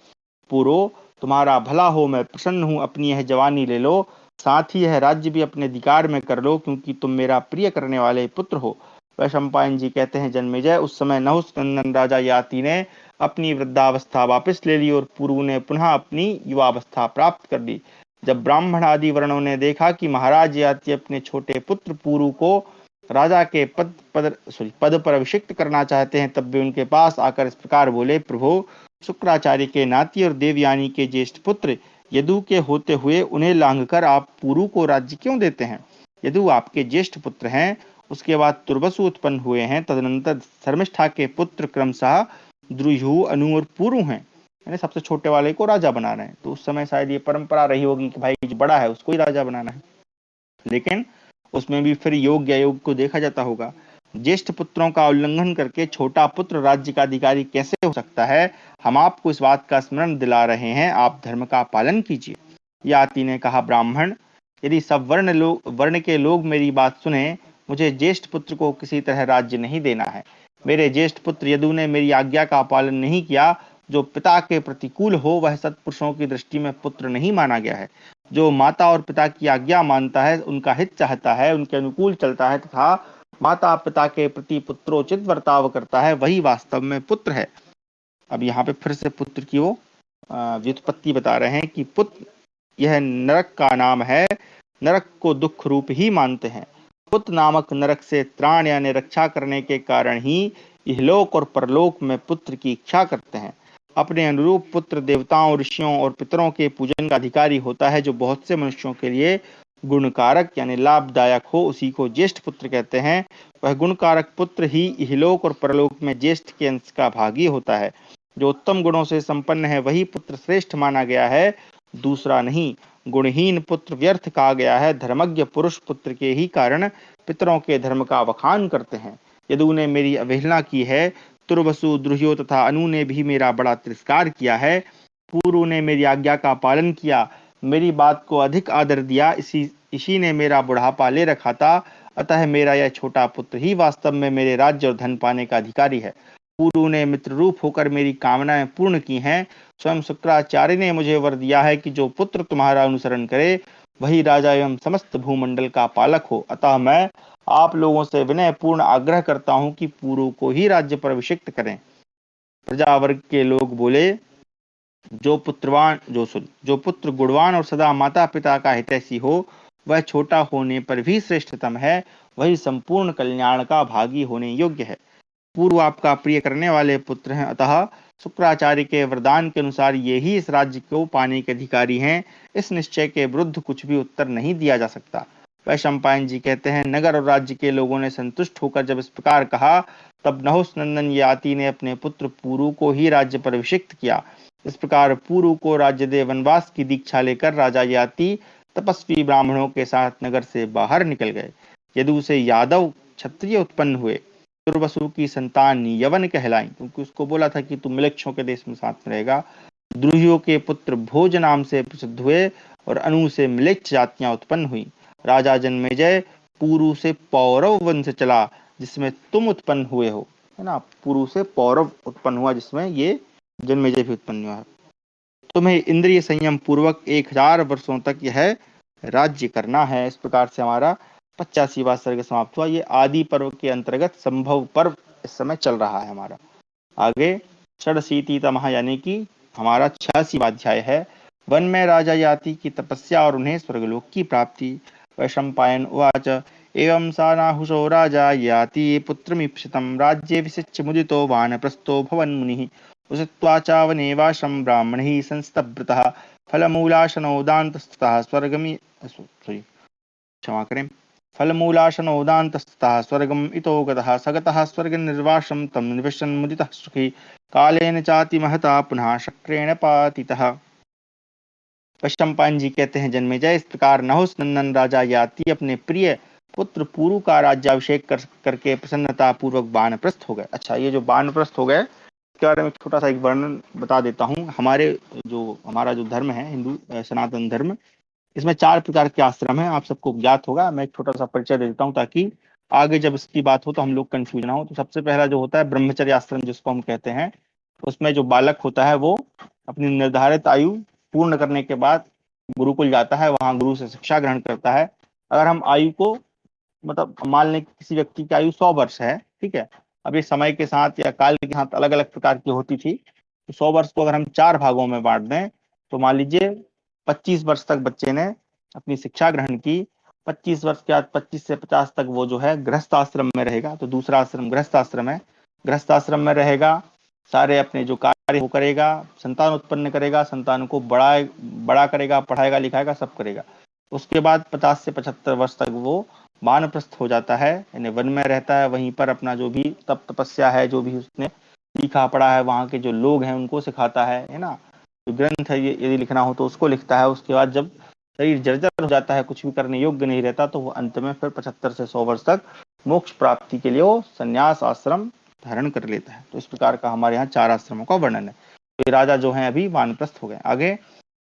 पूरो, तुम्हारा भला हो, मैं प्रसन्न हूँ, अपनी यह जवानी ले लो, साथ ही यह राज्य भी अपने अधिकार में कर लो, क्योंकि तुम मेरा प्रिय करने वाले पुत्र हो। वैशंपायन जी कहते हैं, जन्मेजय, उस समय नहुष नंदन राजा ययाति ने अपनी वृद्धावस्था वापस ले ली और पुरु ने पुनः अपनी युवावस्था प्राप्त कर ली। जब ब्राह्मण आदि वर्णों ने देखा कि महाराज ययाति अपने छोटे पुत्र पुरु को राजा के पद पर अभिषिक्त करना चाहते हैं, तब वे उनके पास आकर इस प्रकार बोले, प्रभु, शुक्राचार्य के नाती और देवयानी के ज्येष्ठ पुत्र यदु के होते हुए उन्हें लांघकर आप पुरु को राज्य क्यों देते हैं? यदु आपके ज्येष्ठ पुत्र हैं, उसके बाद तुर्बसु उत्पन्न हुए हैं, तदनंतर शर्मिष्ठा के पुत्र क्रमशः द्रुयु, अनु और पुरु हैं। यानी सबसे छोटे वाले को राजा बना रहे हैं। तो उस समय शायद ये परंपरा रही होगी कि भाई जो बड़ा है उसको ही राजा बनाना है, लेकिन उसमें भी फिर योग्य अयोग्य को देखा जाता होगा। ज्येष्ठ पुत्रों का उल्लंघन करके छोटा पुत्र राज्य का अधिकारी कैसे हो सकता है? हम आपको इस बात का स्मरण दिला रहे हैं, आप धर्म का पालन कीजिए। याति ने कहा, ब्राह्मण, यदि सब वर्ण के लोग मेरी बात सुने, मुझे ज्येष्ठ पुत्र को किसी तरह राज्य नहीं देना है। मेरे ज्येष्ठ पुत्र यदु ने मेरी आज्ञा का पालन नहीं किया। जो पिता के प्रतिकूल हो वह सत्पुरुषों की दृष्टि में पुत्र नहीं माना गया है। जो माता और पिता की आज्ञा मानता है, उनका हित चाहता है, उनके अनुकूल चलता है तथा माता पिता के प्रति पुत्रोचित बर्ताव करता है, वही वास्तव में पुत्र है। अब यहाँ पे फिर से पुत्र की वो व्युत्पत्ति बता रहे हैं कि पुत्र यह नरक का नाम है, नरक को दुख रूप ही मानते हैं। पुत्र नामक नरक से त्राण यानी रक्षा करने के कारण ही इहलोक और परलोक में पुत्र की इच्छा करते हैं। अपने अनुरूप पुत्र देवताओं, ऋषियों और पितरों के पूजन का अधिकारी होता है। जो बहुत से मनुष्यों के लिए गुणकारक यानी लाभदायक हो, उसी को ज्येष्ठ पुत्र कहते हैं। वह गुणकारक पुत्र ही इहलोक और परलोक में ज्येष्ठ के अंश का भागी होता है। जो उत्तम गुणों से संपन्न है, वही पुत्र श्रेष्ठ माना गया है, दूसरा नहीं। गुणहीन पुत्र व्यर्थ कहा गया है। धर्मज्ञ पुरुष पुत्र के ही कारण पितरों के धर्म का वखान करते हैं। यदु ने मेरी अवहेलना की है, तुर्वसु, द्रुह्यो तथा अनु ने भी मेरा बड़ा तिरस्कार किया है। पुरु ने मेरी आज्ञा का पालन किया, मेरी बात को अधिक आदर दिया। इसी ने मेरा बुढ़ापा ले रखा था। अतः मेरा यह छोटा पुत्र ही वास्तव में मेरे राज्य और धन पाने का अधिकारी है। पुरु ने मित्र रूप होकर मेरी कामनाएं पूर्ण की हैं। स्वयं शुक्राचार्य ने मुझे वर दिया है कि जो पुत्र तुम्हारा अनुसरण करे, वही राजा एवं समस्त भूमंडल का पालक हो। अतः मैं आप लोगों से विनय पूर्ण आग्रह करता हूं कि पुरु को ही राज्य पर अभिषिक्त करें। प्रजा वर्ग के लोग बोले, जो पुत्र गुणवान और सदा माता पिता का हितैषी हो, वह छोटा होने पर भी श्रेष्ठतम है, वही संपूर्ण कल्याण का भागी होने योग्य है। पूर्व आपका प्रिय करने वाले पुत्र हैं, अतः शुक्राचार्य के वरदान के अनुसार ये ही इस राज्य को पाने के अधिकारी हैं। इस निश्चय के विरुद्ध कुछ भी उत्तर नहीं दिया जा सकता। वैशंपायन जी कहते हैं, नगर और राज्य के लोगों ने संतुष्ट होकर जब इस प्रकार कहा, तब नहुस नंदन याति ने अपने पुत्र पुरु को ही राज्य पर अभिषिक्त किया। इस प्रकार पुरु को राज्य दे वनवास की दीक्षा लेकर राजा याति तपस्वी ब्राह्मणों के साथ नगर से बाहर निकल गए। यदु से यादव क्षत्रिय उत्पन्न हुए। दुर्वसु की संतान यवन कहलाई, क्योंकि उसको बोला था कि तू मिलक्षों के देश में साथ में रहेगा। द्रुहियों के पुत्र भोज नाम से प्रसिद्ध हुए और अनु से मिलेच्छ जातियां उत्पन्न हुई। राजा जन्मेजय पुरु से पौरव वंश चला, जिसमें तुम उत्पन्न हुए हो, है ना। पुरु से पौरव उत्पन्न हुआ, जिसमें ये जन्मेजय भी उत्पन्न हुआ है। तुम्हें इंद्रिय संयम पूर्वक 1000 वर्षों तक यह राज्य करना है। इस प्रकार से हमारा 85वां सर्ग समाप्त हुआ। ये आदि पर्व के अंतर्गत संभव पर्व इस समय चल रहा है हमारा। आगे षडशीतितमः यानी कि हमारा 86वां अध्याय है। वन में राजा याति की तपस्या और उन्हें स्वर्गलोक की प्राप्ति। वैशंपायन उवाच, एवं सा नाहुषो राजा याति पुत्रमीप्सितं राज्ये विसिच्य मुदितो वानप्रस्थो भवन् मुनिः उषित्वा चावनेवाशं ब्राह्मणैः संस्तभृतः फलमूलाशनोदान्तस्ततः स्वर्गमि क्षमा करें फलमूलाशनोदान्तस्ततः स्वर्गम इतो गतः सगतः स्वर्गनिर्वासं तं निविशन् मुदितः सुखी कालेन चाति महता पुनः शक्रेण पातितः। वैशंपायन जी कहते हैं, जन्मेजय, इस प्रकार नहुस नंदन राजा याति अपने प्रिय पुत्र पुरु का राज्याभिषेक करके प्रसन्नता पूर्वक वानप्रस्थ हो गए। अच्छा, ये जो वानप्रस्थ हो गए, इसके बारे में छोटा सा एक वर्णन बता देता हूँ। हमारा जो धर्म है, हिंदू सनातन धर्म, इसमें 4 प्रकार के आश्रम हैं। आप सबको ज्ञात होगा। मैं एक छोटा सा परिचय दे देता हूँ, ताकि आगे जब इसकी बात हो तो हम लोग कंफ्यूज ना हो। तो सबसे पहला जो होता है ब्रह्मचर्य आश्रम, जिसको हम कहते हैं, उसमें जो बालक होता है वो अपनी निर्धारित आयु पूर्ण करने के बाद गुरुकुल जाता है, वहां गुरु से शिक्षा ग्रहण करता है। अगर हम आयु को, मतलब मान लें कि किसी व्यक्ति की आयु 100 वर्ष है, ठीक है। अब ये समय के साथ या काल के साथ अलग अलग प्रकार की होती थी। तो 100 वर्ष को अगर हम 4 भागों में बांट दें, तो मान लीजिए 25 वर्ष तक बच्चे ने अपनी शिक्षा ग्रहण की। 25 वर्ष के बाद 25 से 50 तक वो जो है गृहस्थ आश्रम में रहेगा। तो दूसरा आश्रम गृहस्थ आश्रम है। गृहस्थ आश्रम में रहेगा, सारे अपने जो कार्य वो करेगा, संतान उत्पन्न करेगा, संतान को बड़ा करेगा, पढ़ाएगा, लिखाएगा, सब करेगा। उसके बाद 50 से 75 वर्ष तक वो वानप्रस्थ हो जाता है, यानी वन में रहता है। वहीं पर अपना जो भी तप तपस्या है, जो भी उसने सीखा पढ़ा है, वहां के जो लोग हैं उनको सिखाता है ना। जो ग्रंथ है, ये यदि लिखना हो तो उसको लिखता है। उसके बाद जब शरीर जर्जर हो जाता है, कुछ भी करने योग्य नहीं रहता, तो वो अंत में फिर 75 से 100 वर्ष तक मोक्ष प्राप्ति के लिए वो संन्यास आश्रम धारण कर लेता है। तो इस प्रकार का हमारे यहाँ 4 आश्रमों का वर्णन है। तो ये राजा जो है अभी वानप्रस्थ हो गए। आगे,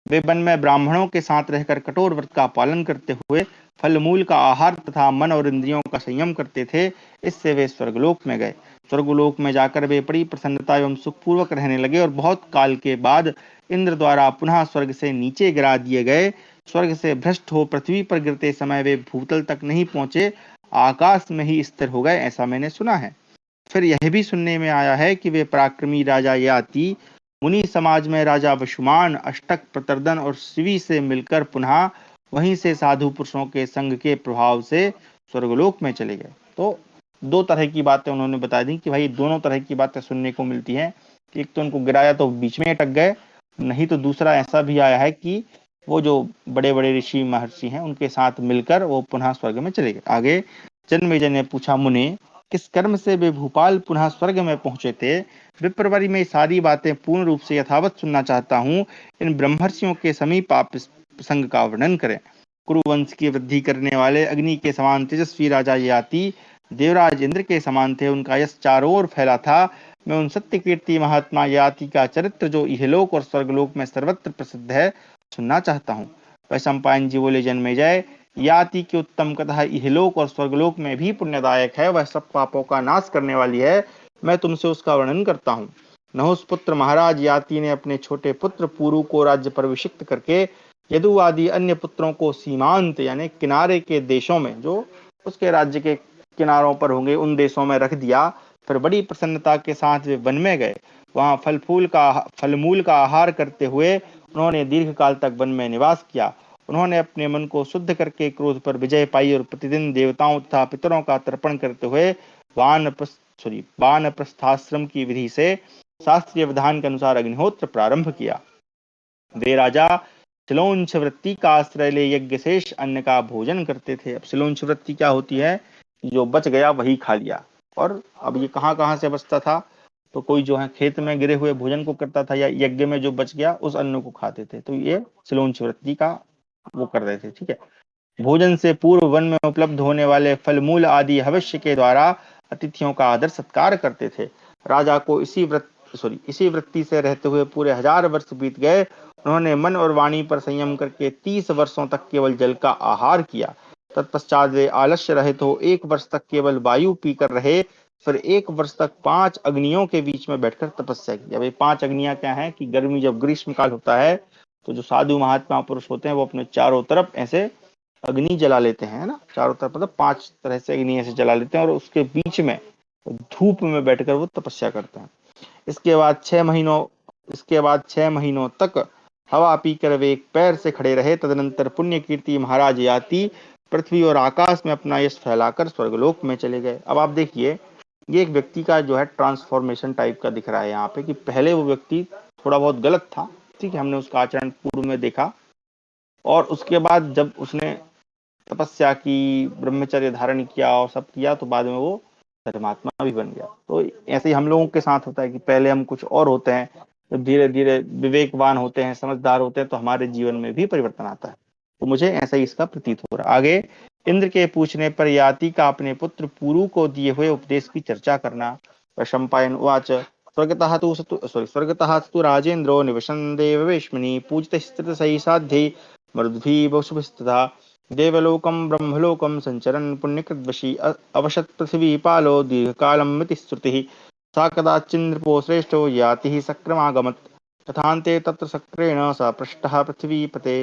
वे वन में ब्राह्मणों के साथ रहकर कठोर व्रत का पालन करते हुए फल मूल का आहार तथा मन और इंद्रियों का संयम करते थे। इससे वे स्वर्गलोक में गए। स्वर्गलोक में जाकर वे बड़ी प्रसन्नता एवं सुखपूर्वक रहने लगे और बहुत काल के बाद इंद्र द्वारा पुनः स्वर्ग से नीचे गिरा दिए गए। स्वर्ग से भ्रष्ट हो पृथ्वी पर गिरते समय वे भूतल तक नहीं पहुंचे, आकाश में ही स्थिर हो गए, ऐसा मैंने सुना है। फिर यह भी सुनने में आया है कि वे पराक्रमी राजा याति मुनि समाज में राजा वशुमान, अष्टक, प्रतर्दन और शिवी से मिलकर पुनः वहीं से साधु पुरुषों के संग के प्रभाव से स्वर्गलोक में चले गए। तो 2 तरह की बातें उन्होंने बता दी कि भाई दोनों तरह की बातें सुनने को मिलती हैं। एक तो उनको गिराया तो बीच में अटक गए, नहीं तो दूसरा ऐसा भी आया है कि वो जो बड़े बड़े ऋषि महर्षि हैं उनके साथ मिलकर वो पुनः स्वर्ग में चले गए। आगे जन्मेजय ने पूछा, मुने, किस कर्म से वे भूपाल पुनः स्वर्ग में पहुंचे थे? विप्रवरी में सारी बातें पूर्ण रूप से यथावत सुनना चाहता हूँ। इन ब्रह्मर्षियों के समीप आप इस प्रसंग का वर्णन करें। कुरुवंश की वृद्धि करने वाले अग्नि के समान तेजस्वी राजा याति देवराज इंद्र के समान थे। उनका यश चारों ओर फैला था। मैं उन सत्य कीर्ति महात्मा याति का चरित्र, जो इहलोक और स्वर्गलोक में सर्वत्र प्रसिद्ध है, सुनना चाहता हूँ। वैशंपायन जी बोले, जन्मेजय, याति की उत्तम कथा इहलोक और स्वर्गलोक में भी पुण्यदायक है। वह सब पापों का नाश करने वाली है। मैं तुमसे उसका वर्णन करता हूँ। नहुस पुत्र महाराज याति ने अपने छोटे पुत्र पुरु को राज्य पर अभिषिक्त करके यदु आदि अन्य पुत्रों को सीमांत यानी किनारे के देशों में, जो उसके राज्य के किनारों पर होंगे, उन देशों में रख दिया, फिर बड़ी प्रसन्नता के साथ वे वन में गए। वहां फल मूल का आहार करते हुए उन्होंने दीर्घ काल तक वन में निवास किया। उन्होंने अपने मन को शुद्ध करके क्रोध पर विजय पाई और प्रतिदिन देवताओं तथा पितरों का तर्पण करते हुए वानप्रस्थाश्रम की विधि से शास्त्रीय विधान के अनुसार अग्निहोत्र प्रारंभ किया। वे राजा शिलोंछ वृत्ति का आश्रय ले यज्ञ शेष अन्न का भोजन करते थे। अब शिलोंछ वृत्ति क्या होती है? जो बच गया वही खा लिया। और अब ये कहाँ कहाँ से बचता था? तो कोई जो है खेत में गिरे हुए भोजन को करता था, या यज्ञ में जो बच गया उस अन्न को खाते थे। तो ये शिलोंछ वृत्ति का वो कर रहे थे। ठीक है। भोजन से पूर्व वन में उपलब्ध होने वाले फल मूल आदि हविष्य के द्वारा अतिथियों का आदर सत्कार करते थे। राजा को इसी वृत्ति से रहते हुए पूरे 1000 वर्ष बीत गए। उन्होंने मन और वाणी पर संयम करके 30 वर्षों तक केवल जल का आहार किया। तत्पश्चात वे आलस्य रहित हो 1 वर्ष तक केवल वायु पीकर रहे। फिर 1 वर्ष तक 5 अग्नियों के बीच में बैठकर तपस्या की। अब ये 5 अग्नियां क्या है कि गर्मी जब ग्रीष्म काल होता है तो जो साधु महात्मा पुरुष होते हैं वो अपने चारों तरफ ऐसे अग्नि जला लेते हैं ना, चारों तरफ मतलब 5 तरह से अग्नि ऐसे जला लेते हैं और उसके बीच में धूप में बैठकर वो तपस्या करते हैं। इसके बाद 6 महीनों तक हवा पीकर वे एक पैर से खड़े रहे। तदनंतर पुण्य कीर्ति महाराज याति पृथ्वी और आकाश में अपना यश फैलाकर स्वर्गलोक में चले गए। अब आप देखिए, ये एक व्यक्ति का जो है ट्रांसफॉर्मेशन टाइप का दिख रहा है यहाँ पे, कि पहले वो व्यक्ति थोड़ा बहुत गलत था। ठीक है, हमने उसका आचरण पूर्व में देखा, और उसके बाद जब उसने तपस्या की, ब्रह्मचर्य धारण किया और सब किया, तो बाद में वो धर्मात्मा भी बन गया। तो ऐसे ही हम लोगों के साथ होता है कि पहले हम कुछ और होते हैं, जब धीरे धीरे विवेकवान होते हैं, समझदार होते हैं, तो हमारे जीवन में भी परिवर्तन आता है। तो मुझे ऐसा ही इसका प्रतीत हो रहा है। आगे इंद्र के पूछने पर याति का अपने पुत्र पुरु को दिए हुए उपदेश की चर्चा करना। वैशंपायन उवाच स्वर्गतः तु राजेन्द्रो निवसन् देववेश्मनि पूजितः स्थितसहि साध्ये मरुद्भिः वसुभिस्तथा देवलोकं ब्रह्मलोकं संचरन् पुण्यकृद्वशी अवशत् पृथिवीपालो दीर्घकालमिति श्रुतिः। सा कदाचिन्नृपो श्रेष्ठो यातिः सक्रमागमत् तथान्ते तत्र सक्रेण स पृष्ठः पृथ्वीपते।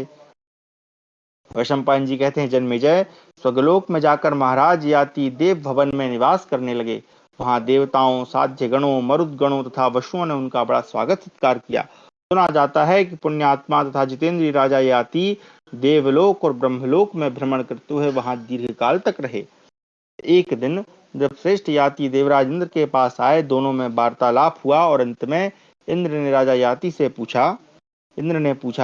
वैशंपायन जी कहते हैं, जन्मेजय स्वर्गलोक में जाकर महाराज याति देव भवन में निवास करने लगे। वहां देवताओं, साध्य गणों, मरुद गणों तथा वसुओं ने उनका बड़ा स्वागत सत्कार किया। सुना जाता है कि पुण्यात्मा तथा जितेंद्रीय राजा याति देवलोक और ब्रह्मलोक में भ्रमण करते हुए वहां दीर्घ काल तक रहे। एक दिन जब श्रेष्ठ याति देवराज इंद्र के पास आए, दोनों में वार्तालाप हुआ और अंत में इंद्र ने राजा याति से पूछा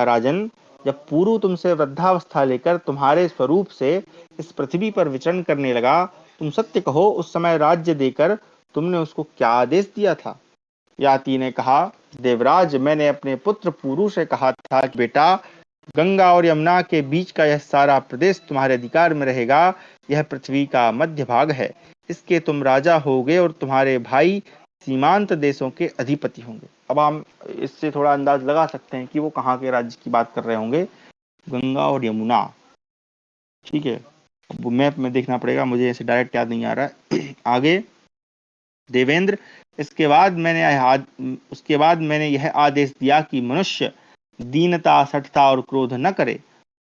राजन, जब पुरु तुमसे वृद्धावस्था लेकर तुम्हारे स्वरूप से इस पृथ्वी पर विचरण करने लगा, तुम सत्य कहो, उस समय राज्य देकर तुमने उसको क्या आदेश दिया था? याति ने कहा, देवराज, मैंने अपने पुत्र पुरु से कहा था कि बेटा, गंगा और यमुना के बीच का यह सारा प्रदेश तुम्हारे अधिकार में रहेगा। यह पृथ्वी का मध्य भाग है। इसके तुम राजा होगे और तुम्हारे भाई सीमांत देशों के अधिपति होंगे। अब हम इससे थोड़ा अंदाज लगा सकते हैं कि वो कहाँ के राज्य की बात कर रहे होंगे, गंगा और यमुना। ठीक है, अब मैप में देखना पड़ेगा, मुझे ऐसे डायरेक्ट याद नहीं आ रहा है। आगे, देवेंद्र, उसके बाद मैंने यह आदेश दिया कि मनुष्य दीनता, सठता और क्रोध न करे,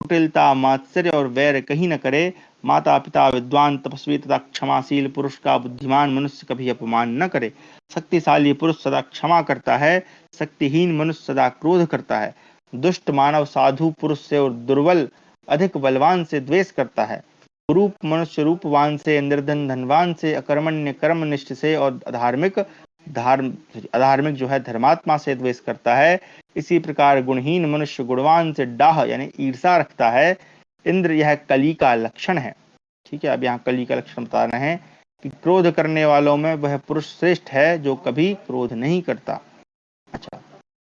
कुटिलता, मात्सर्य और वैर कहीं न करे। माता पिता, विद्वान, तपस्वी तथा क्षमाशील पुरुष का बुद्धिमान मनुष्य कभी अपमान न करे। शक्तिशाली पुरुष सदा क्षमा करता है, शक्तिहीन मनुष्य सदा क्रोध करता है। दुष्ट मानव साधु पुरुष से और दुर्बल अधिक बलवान से द्वेष करता है। रूप मनुष्य रूपवान से, निर्धन धनवान से, अकर्मण्य कर्मनिष्ठ से और अधार्मिक जो है धर्मात्मा से द्वेष करता है। इसी प्रकार गुणहीन मनुष्य गुणवान से डाह यानी ईर्षा रखता है। इंद्र, यह कली का लक्षण है। ठीक है, अब यहाँ कली का लक्षण बता रहे हैं कि क्रोध करने वालों में वह पुरुष श्रेष्ठ है जो कभी क्रोध नहीं करता। अच्छा,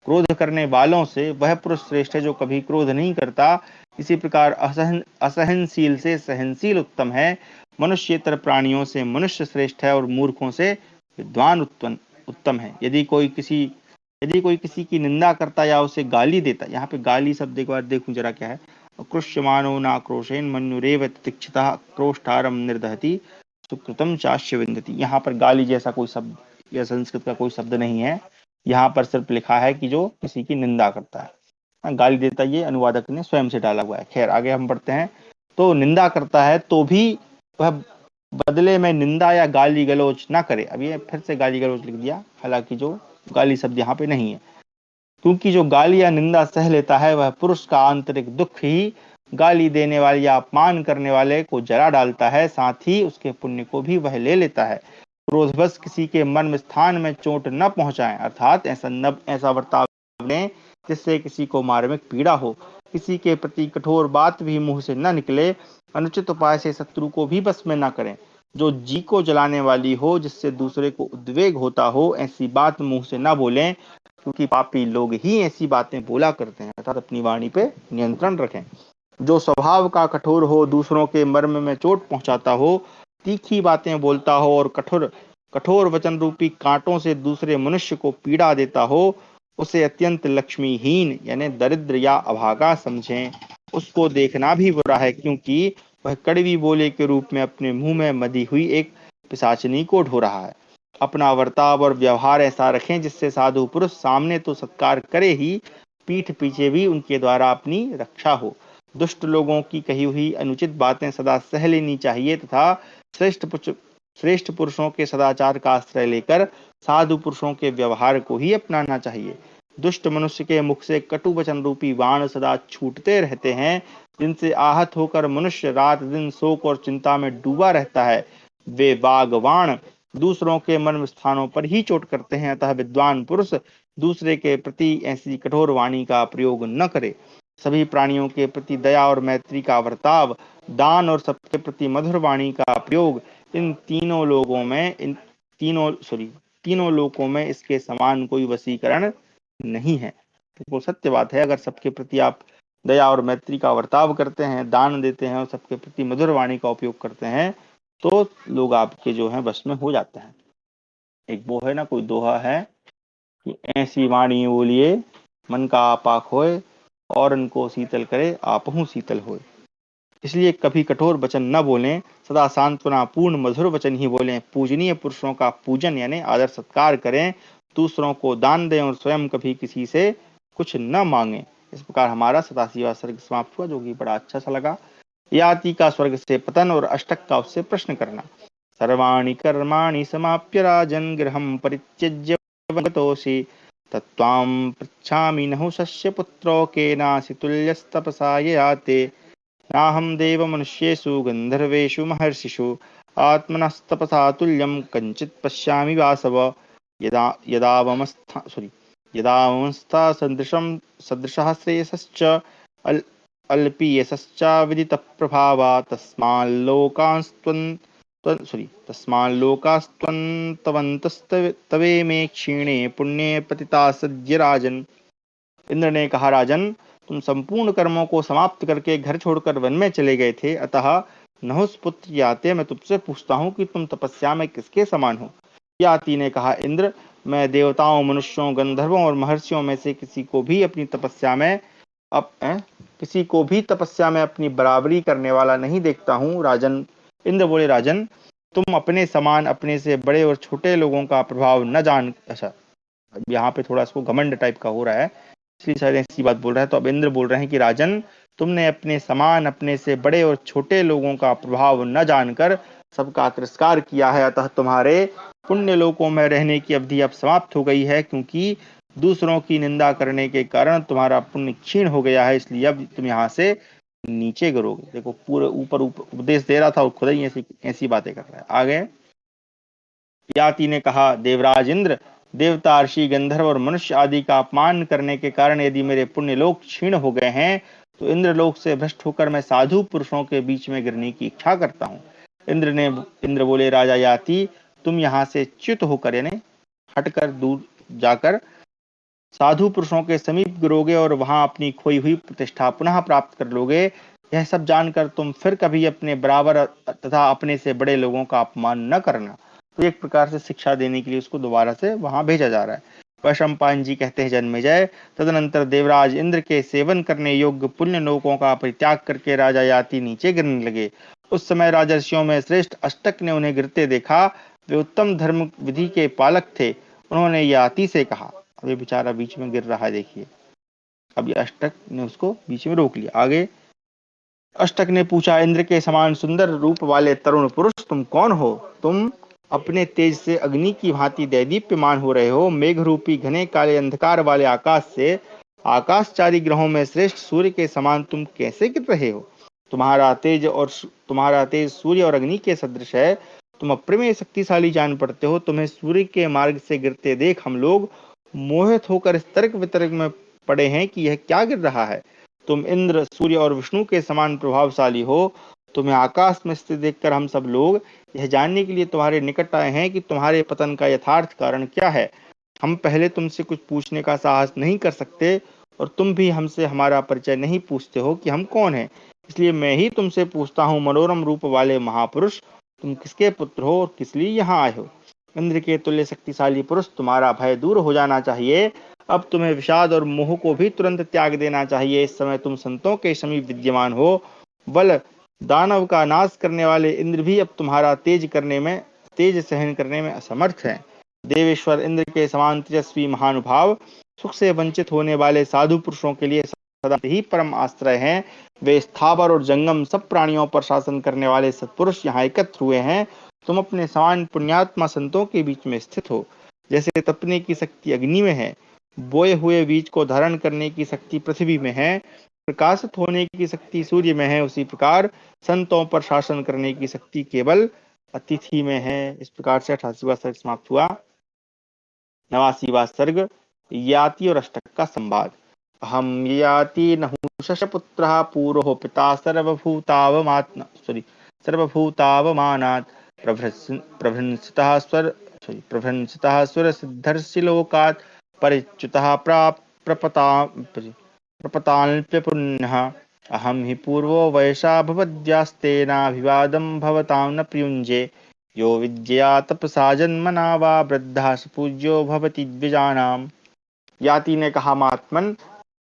क्रोध करने वालों से वह पुरुष श्रेष्ठ है जो कभी क्रोध नहीं करता। इसी प्रकार असहनशील से सहनशील उत्तम है। मनुष्येतर प्राणियों से मनुष्य श्रेष्ठ है और मूर्खों से विद्वान उत्तम है। यदि कोई किसी की निंदा करता या उसे गाली देता, यहाँ पे गाली शब्द एक बार देखूं जरा क्या है। क्रुष्यमानो नाक्रोशेन मन्युरेव तितिक्षितः क्रोष्ठारम निर्दहति सुकृतम चास्य विन्दति। यहाँ पर गाली जैसा कोई शब्द या संस्कृत का कोई शब्द नहीं है। यहाँ पर सिर्फ लिखा है कि जो किसी की निंदा करता है। गाली देता, ये अनुवादक ने स्वयं से डाला हुआ है। खैर, आगे हम बढ़ते हैं। तो निंदा करता है तो भी वह बदले में निंदा या गाली गलौज ना करे। अब ये फिर से गाली गलौज लिख दिया, हालांकि जो गाली शब्द यहाँ पे नहीं है, क्योंकि जो गाली या निंदा सह लेता है वह पुरुष का आंतरिक दुख ही गाली देने वाले या अपमान करने वाले को जला डालता है, साथ ही उसके पुण्य को भी वह ले लेता है। क्रोधवश किसी के मर्म स्थान में चोट न पहुंचाएं, अर्थात ऐसा बर्ताव लें जिससे किसी को मार्मिक पीड़ा हो। किसी के प्रति कठोर बात भी मुंह से न निकले। अनुचित उपाय से शत्रु को भी बस में न करें। जो जी को जलाने वाली हो, जिससे दूसरे को उद्वेग होता हो, ऐसी बात मुंह से न बोलें, क्योंकि पापी लोग ही ऐसी बातें बोला करते हैं। अर्थात अपनी वाणी पे नियंत्रण रखें। जो स्वभाव का कठोर हो, दूसरों के मर्म में चोट पहुंचाता हो, तीखी बातें बोलता हो और कठोर कठोर वचन रूपी कांटों से दूसरे मनुष्य को पीड़ा देता हो, उसे अत्यंत लक्ष्मीहीन यानी दरिद्र या अभागा समझें। उसको देखना भी बुरा है, क्योंकि वह कड़वी बोले के रूप में अपने मुंह में मदी हुई एक पिशाचिनी को ढो रहा है। अपना वर्ताव और व्यवहार ऐसा रखें जिससे साधु पुरुष सामने तो सत्कार करे ही, पीठ पीछे भी उनके द्वारा अपनी रक्षा हो। दुष्ट लोगों की कही हुई अनुचित बातें सदा सह लेनी चाहिए तथा श्रेष्ठ पुरुषों के सदाचार का आश्रय लेकर साधु पुरुषों के व्यवहार को ही अपनाना चाहिए। दुष्ट मनुष्य के मुख से कटु वचन रूपी बाण सदा छूटते रहते हैं, जिनसे आहत होकर मनुष्य रात दिन शोक और चिंता में डूबा रहता है। वे बागवान दूसरों के मर्म स्थानों पर ही चोट करते हैं, अतः विद्वान पुरुष दूसरे के प्रति ऐसी कठोर वाणी का प्रयोग न करे। सभी प्राणियों के प्रति दया और मैत्री का वर्ताव, दान और सबके प्रति मधुर वाणी का प्रयोग, इन तीनों लोकों में इसके समान कोई वशीकरण नहीं है। तो सत्य बात है, अगर सबके प्रति आप दया और मैत्री का वर्ताव करते हैं, दान देते हैं और सबके प्रति मधुर वाणी का उपयोग करते हैं, तो लोग आपके जो है बस में हो जाते हैं। एक वो है ना, कोई दोहा है कि ऐसी वाणी बोलिए मन का आपा खोए, और उनको शीतल करे आपहु शीतल होए। इसलिए कभी कठोर वचन न बोलें, सदा सांत्वना पूर्ण मधुर वचन ही बोलें। पूजनीय पुरुषों का पूजन यानी आदर सत्कार करें, दूसरों को दान दें और स्वयं कभी किसी से कुछ न मांगे। इस प्रकार हमारा 87वां सर्ग समाप्त हुआ, जो कि बड़ा अच्छा सा लगा। याति का स्वर्ग से पतन और अष्टक का उससे प्रश्न करना। सर्वाणि कर्माणि समाप्य राजन् गृहं परित्यज्य वनगतोऽसि, तत्त्वां पृच्छामि नहुषस्य पुत्रो केनासि तुल्यस्तपसा ययाते। नाहं देवमनुष्येषु गन्धर्वेषु महर्षिषु आत्मनस्तपसा तुल्यं कञ्चित् पश्यामि वासव। यदावमस्था सदृशः श्रेयसश्च अल्पीयसश्चाविदितप्रभावा, तस्माल्लोकास्त्वन्तवन्तस्तवे क्षीणे पुण्ये पतिता सद्य राजन। इंद्र ने कहा, राजन, तुम संपूर्ण कर्मों को समाप्त करके घर छोड़कर वन में चले गए थे, अतः नहुष पुत्र याते मैं तुमसे पूछता हूँ कि तुम तपस्या में किसके समान हो। याति ने कहा, इंद्र, मैं देवताओं, मनुष्यों, गंधर्वों और महर्षियों में से किसी को भी तपस्या में अपनी बराबरी करने वाला नहीं देखता हूँ। राजन, इंद्र बोले, राजन, तुम अपने समान अपने से बड़े और छोटे लोगों का प्रभाव न जान। अच्छा, यहाँ पे थोड़ा इसको घमंड टाइप का हो रहा है, इसलिए शायद ऐसी बात बोल रहा है। तो अब इंद्र बोल रहे हैं कि राजन, तुमने अपने समान अपने से बड़े और छोटे लोगों का प्रभाव न जानकर सबका तिरस्कार किया है, अतः तुम्हारे पुण्य लोकों में रहने की अवधि अब समाप्त हो गई है, क्योंकि दूसरों की निंदा करने के कारण तुम्हारा पुण्य क्षीण हो गया है, इसलिए अब तुम यहाँ से नीचे गिरोगे। देखो, पूरे ऊपर उपदेश दे रहा था और खुद ही ऐसी बातें कर रहा है। आगे याति ने कहा, देवराज इंद्र, देवता, ऋषि, गंधर्व और मनुष्य आदि का अपमान करने के कारण यदि मेरे पुण्य लोक क्षीण हो गए हैं, तो इंद्रलोक से भ्रष्ट होकर मैं साधु पुरुषों के बीच में गिरने की इच्छा करता हूँ। इंद्र बोले, राजा याति, तुम यहाँ से च्युत होकर यानी हटकर दूर जाकर साधु पुरुषों के समीप गिरोगे और वहां अपनी खोई हुई प्रतिष्ठा पुनः प्राप्त कर लोगे। यह सब जानकर तुम फिर कभी अपने बराबर तथा अपने से बड़े लोगों का अपमान न करना। तो एक प्रकार से शिक्षा देने के लिए उसको दोबारा से वहां भेजा जा रहा है। वैशंपायन जी कहते हैं, जन्मेजय, तदनंतर देवराज इंद्र के सेवन करने योग्य पुण्य लोकों का परित्याग करके राजा याति नीचे गिरने लगे। उस समय राजर्षियों में श्रेष्ठ अष्टक ने उन्हें गिरते देखा। वे उत्तम धर्म विधि के पालक थे। उन्होंने याति से कहा, अब ये बेचारा बीच में गिर रहा है, देखिए, अब ये अष्टक ने उसको बीच में रोक लिया। आगे अष्टक ने पूछा, इंद्र के समान सुंदर रूप वाले तरुण पुरुष तुम कौन हो? तुम अपने तेज से अग्नि की भांति दैदीप्यमान हो रहे हो। मेघ रूपी घने काले अंधकार वाले आकाश से आकाशचारी ग्रहों में श्रेष्ठ सूर्य के समान तुम कैसे गिर रहे हो? तुम्हारा तेज सूर्य और अग्नि के सदृश है। तुम अप्रमेय शक्तिशाली जान पड़ते हो। तुम्हें सूर्य के मार्ग से गिरते देख हम लोग मोहित होकर इस तर्क वितर्क में पड़े हैं कि यह क्या गिर रहा है। तुम इंद्र, सूर्य और विष्णु के समान प्रभावशाली हो। तुम्हें आकाश में स्थित देखकर हम सब लोग यह जानने के लिए तुम्हारे निकट आए हैं कि तुम्हारे पतन का यथार्थ कारण क्या है। हम पहले तुमसे कुछ पूछने का साहस नहीं कर सकते और तुम भी हमसे हमारा परिचय नहीं पूछते हो कि हम कौन हैं। इसलिए मैं ही तुमसे पूछता हूँ, मनोरम रूप वाले महापुरुष, तुम किसके पुत्र हो और किस लिए यहाँ आए हो? इंद्र के तुल्य शक्तिशाली पुरुष, तुम्हारा भय दूर हो जाना चाहिए। अब तुम्हें विषाद और मोह को भी तुरंत त्याग देना चाहिए। इस समय तुम संतों के समीप विद्यमान हो। बल दानव का नाश करने वाले इंद्र भी अब तुम्हारा तेज सहन करने में असमर्थ हैं। देवेश्वर इंद्र के समान तेजस्वी महानुभाव, सुख से वंचित होने वाले साधु पुरुषों के लिए सदा ही परम आश्रय हैं। वे स्थावर और जंगम सब प्राणियों पर शासन करने वाले सत्पुरुष यहाँ एकत्र हुए हैं। तुम अपने समान पुण्यात्मा संतों के बीच में स्थित हो। जैसे तपने की शक्ति अग्नि में है, बोए हुए बीज को धारण करने की शक्ति पृथ्वी में है, प्रकाशित होने की शक्ति सूर्य में है, उसी प्रकार संतों पर शासन करने की शक्ति केवल अतिथि में है। इस प्रकार से 88वां सर्ग समाप्त हुआ। 89वां सर्ग याति और अष्टक का संवाद। अहम याति नहुषश पुत्रः पूरो पिता सर्वभूतावमानात् प्रभ्रंशितः सुरसिद्धर्षि लोकात् परिच्युतः प्रपताल्प्यपुण्यः। अहम हि पूर्वो वयसा भवद्यास्तेनाभिवादं भवतां न प्रयुञ्जे। यो विद्या तपसा जन्मना वा वृद्धा स पूज्यो भवति द्विजानाम्। याति ने कहा, महात्मन,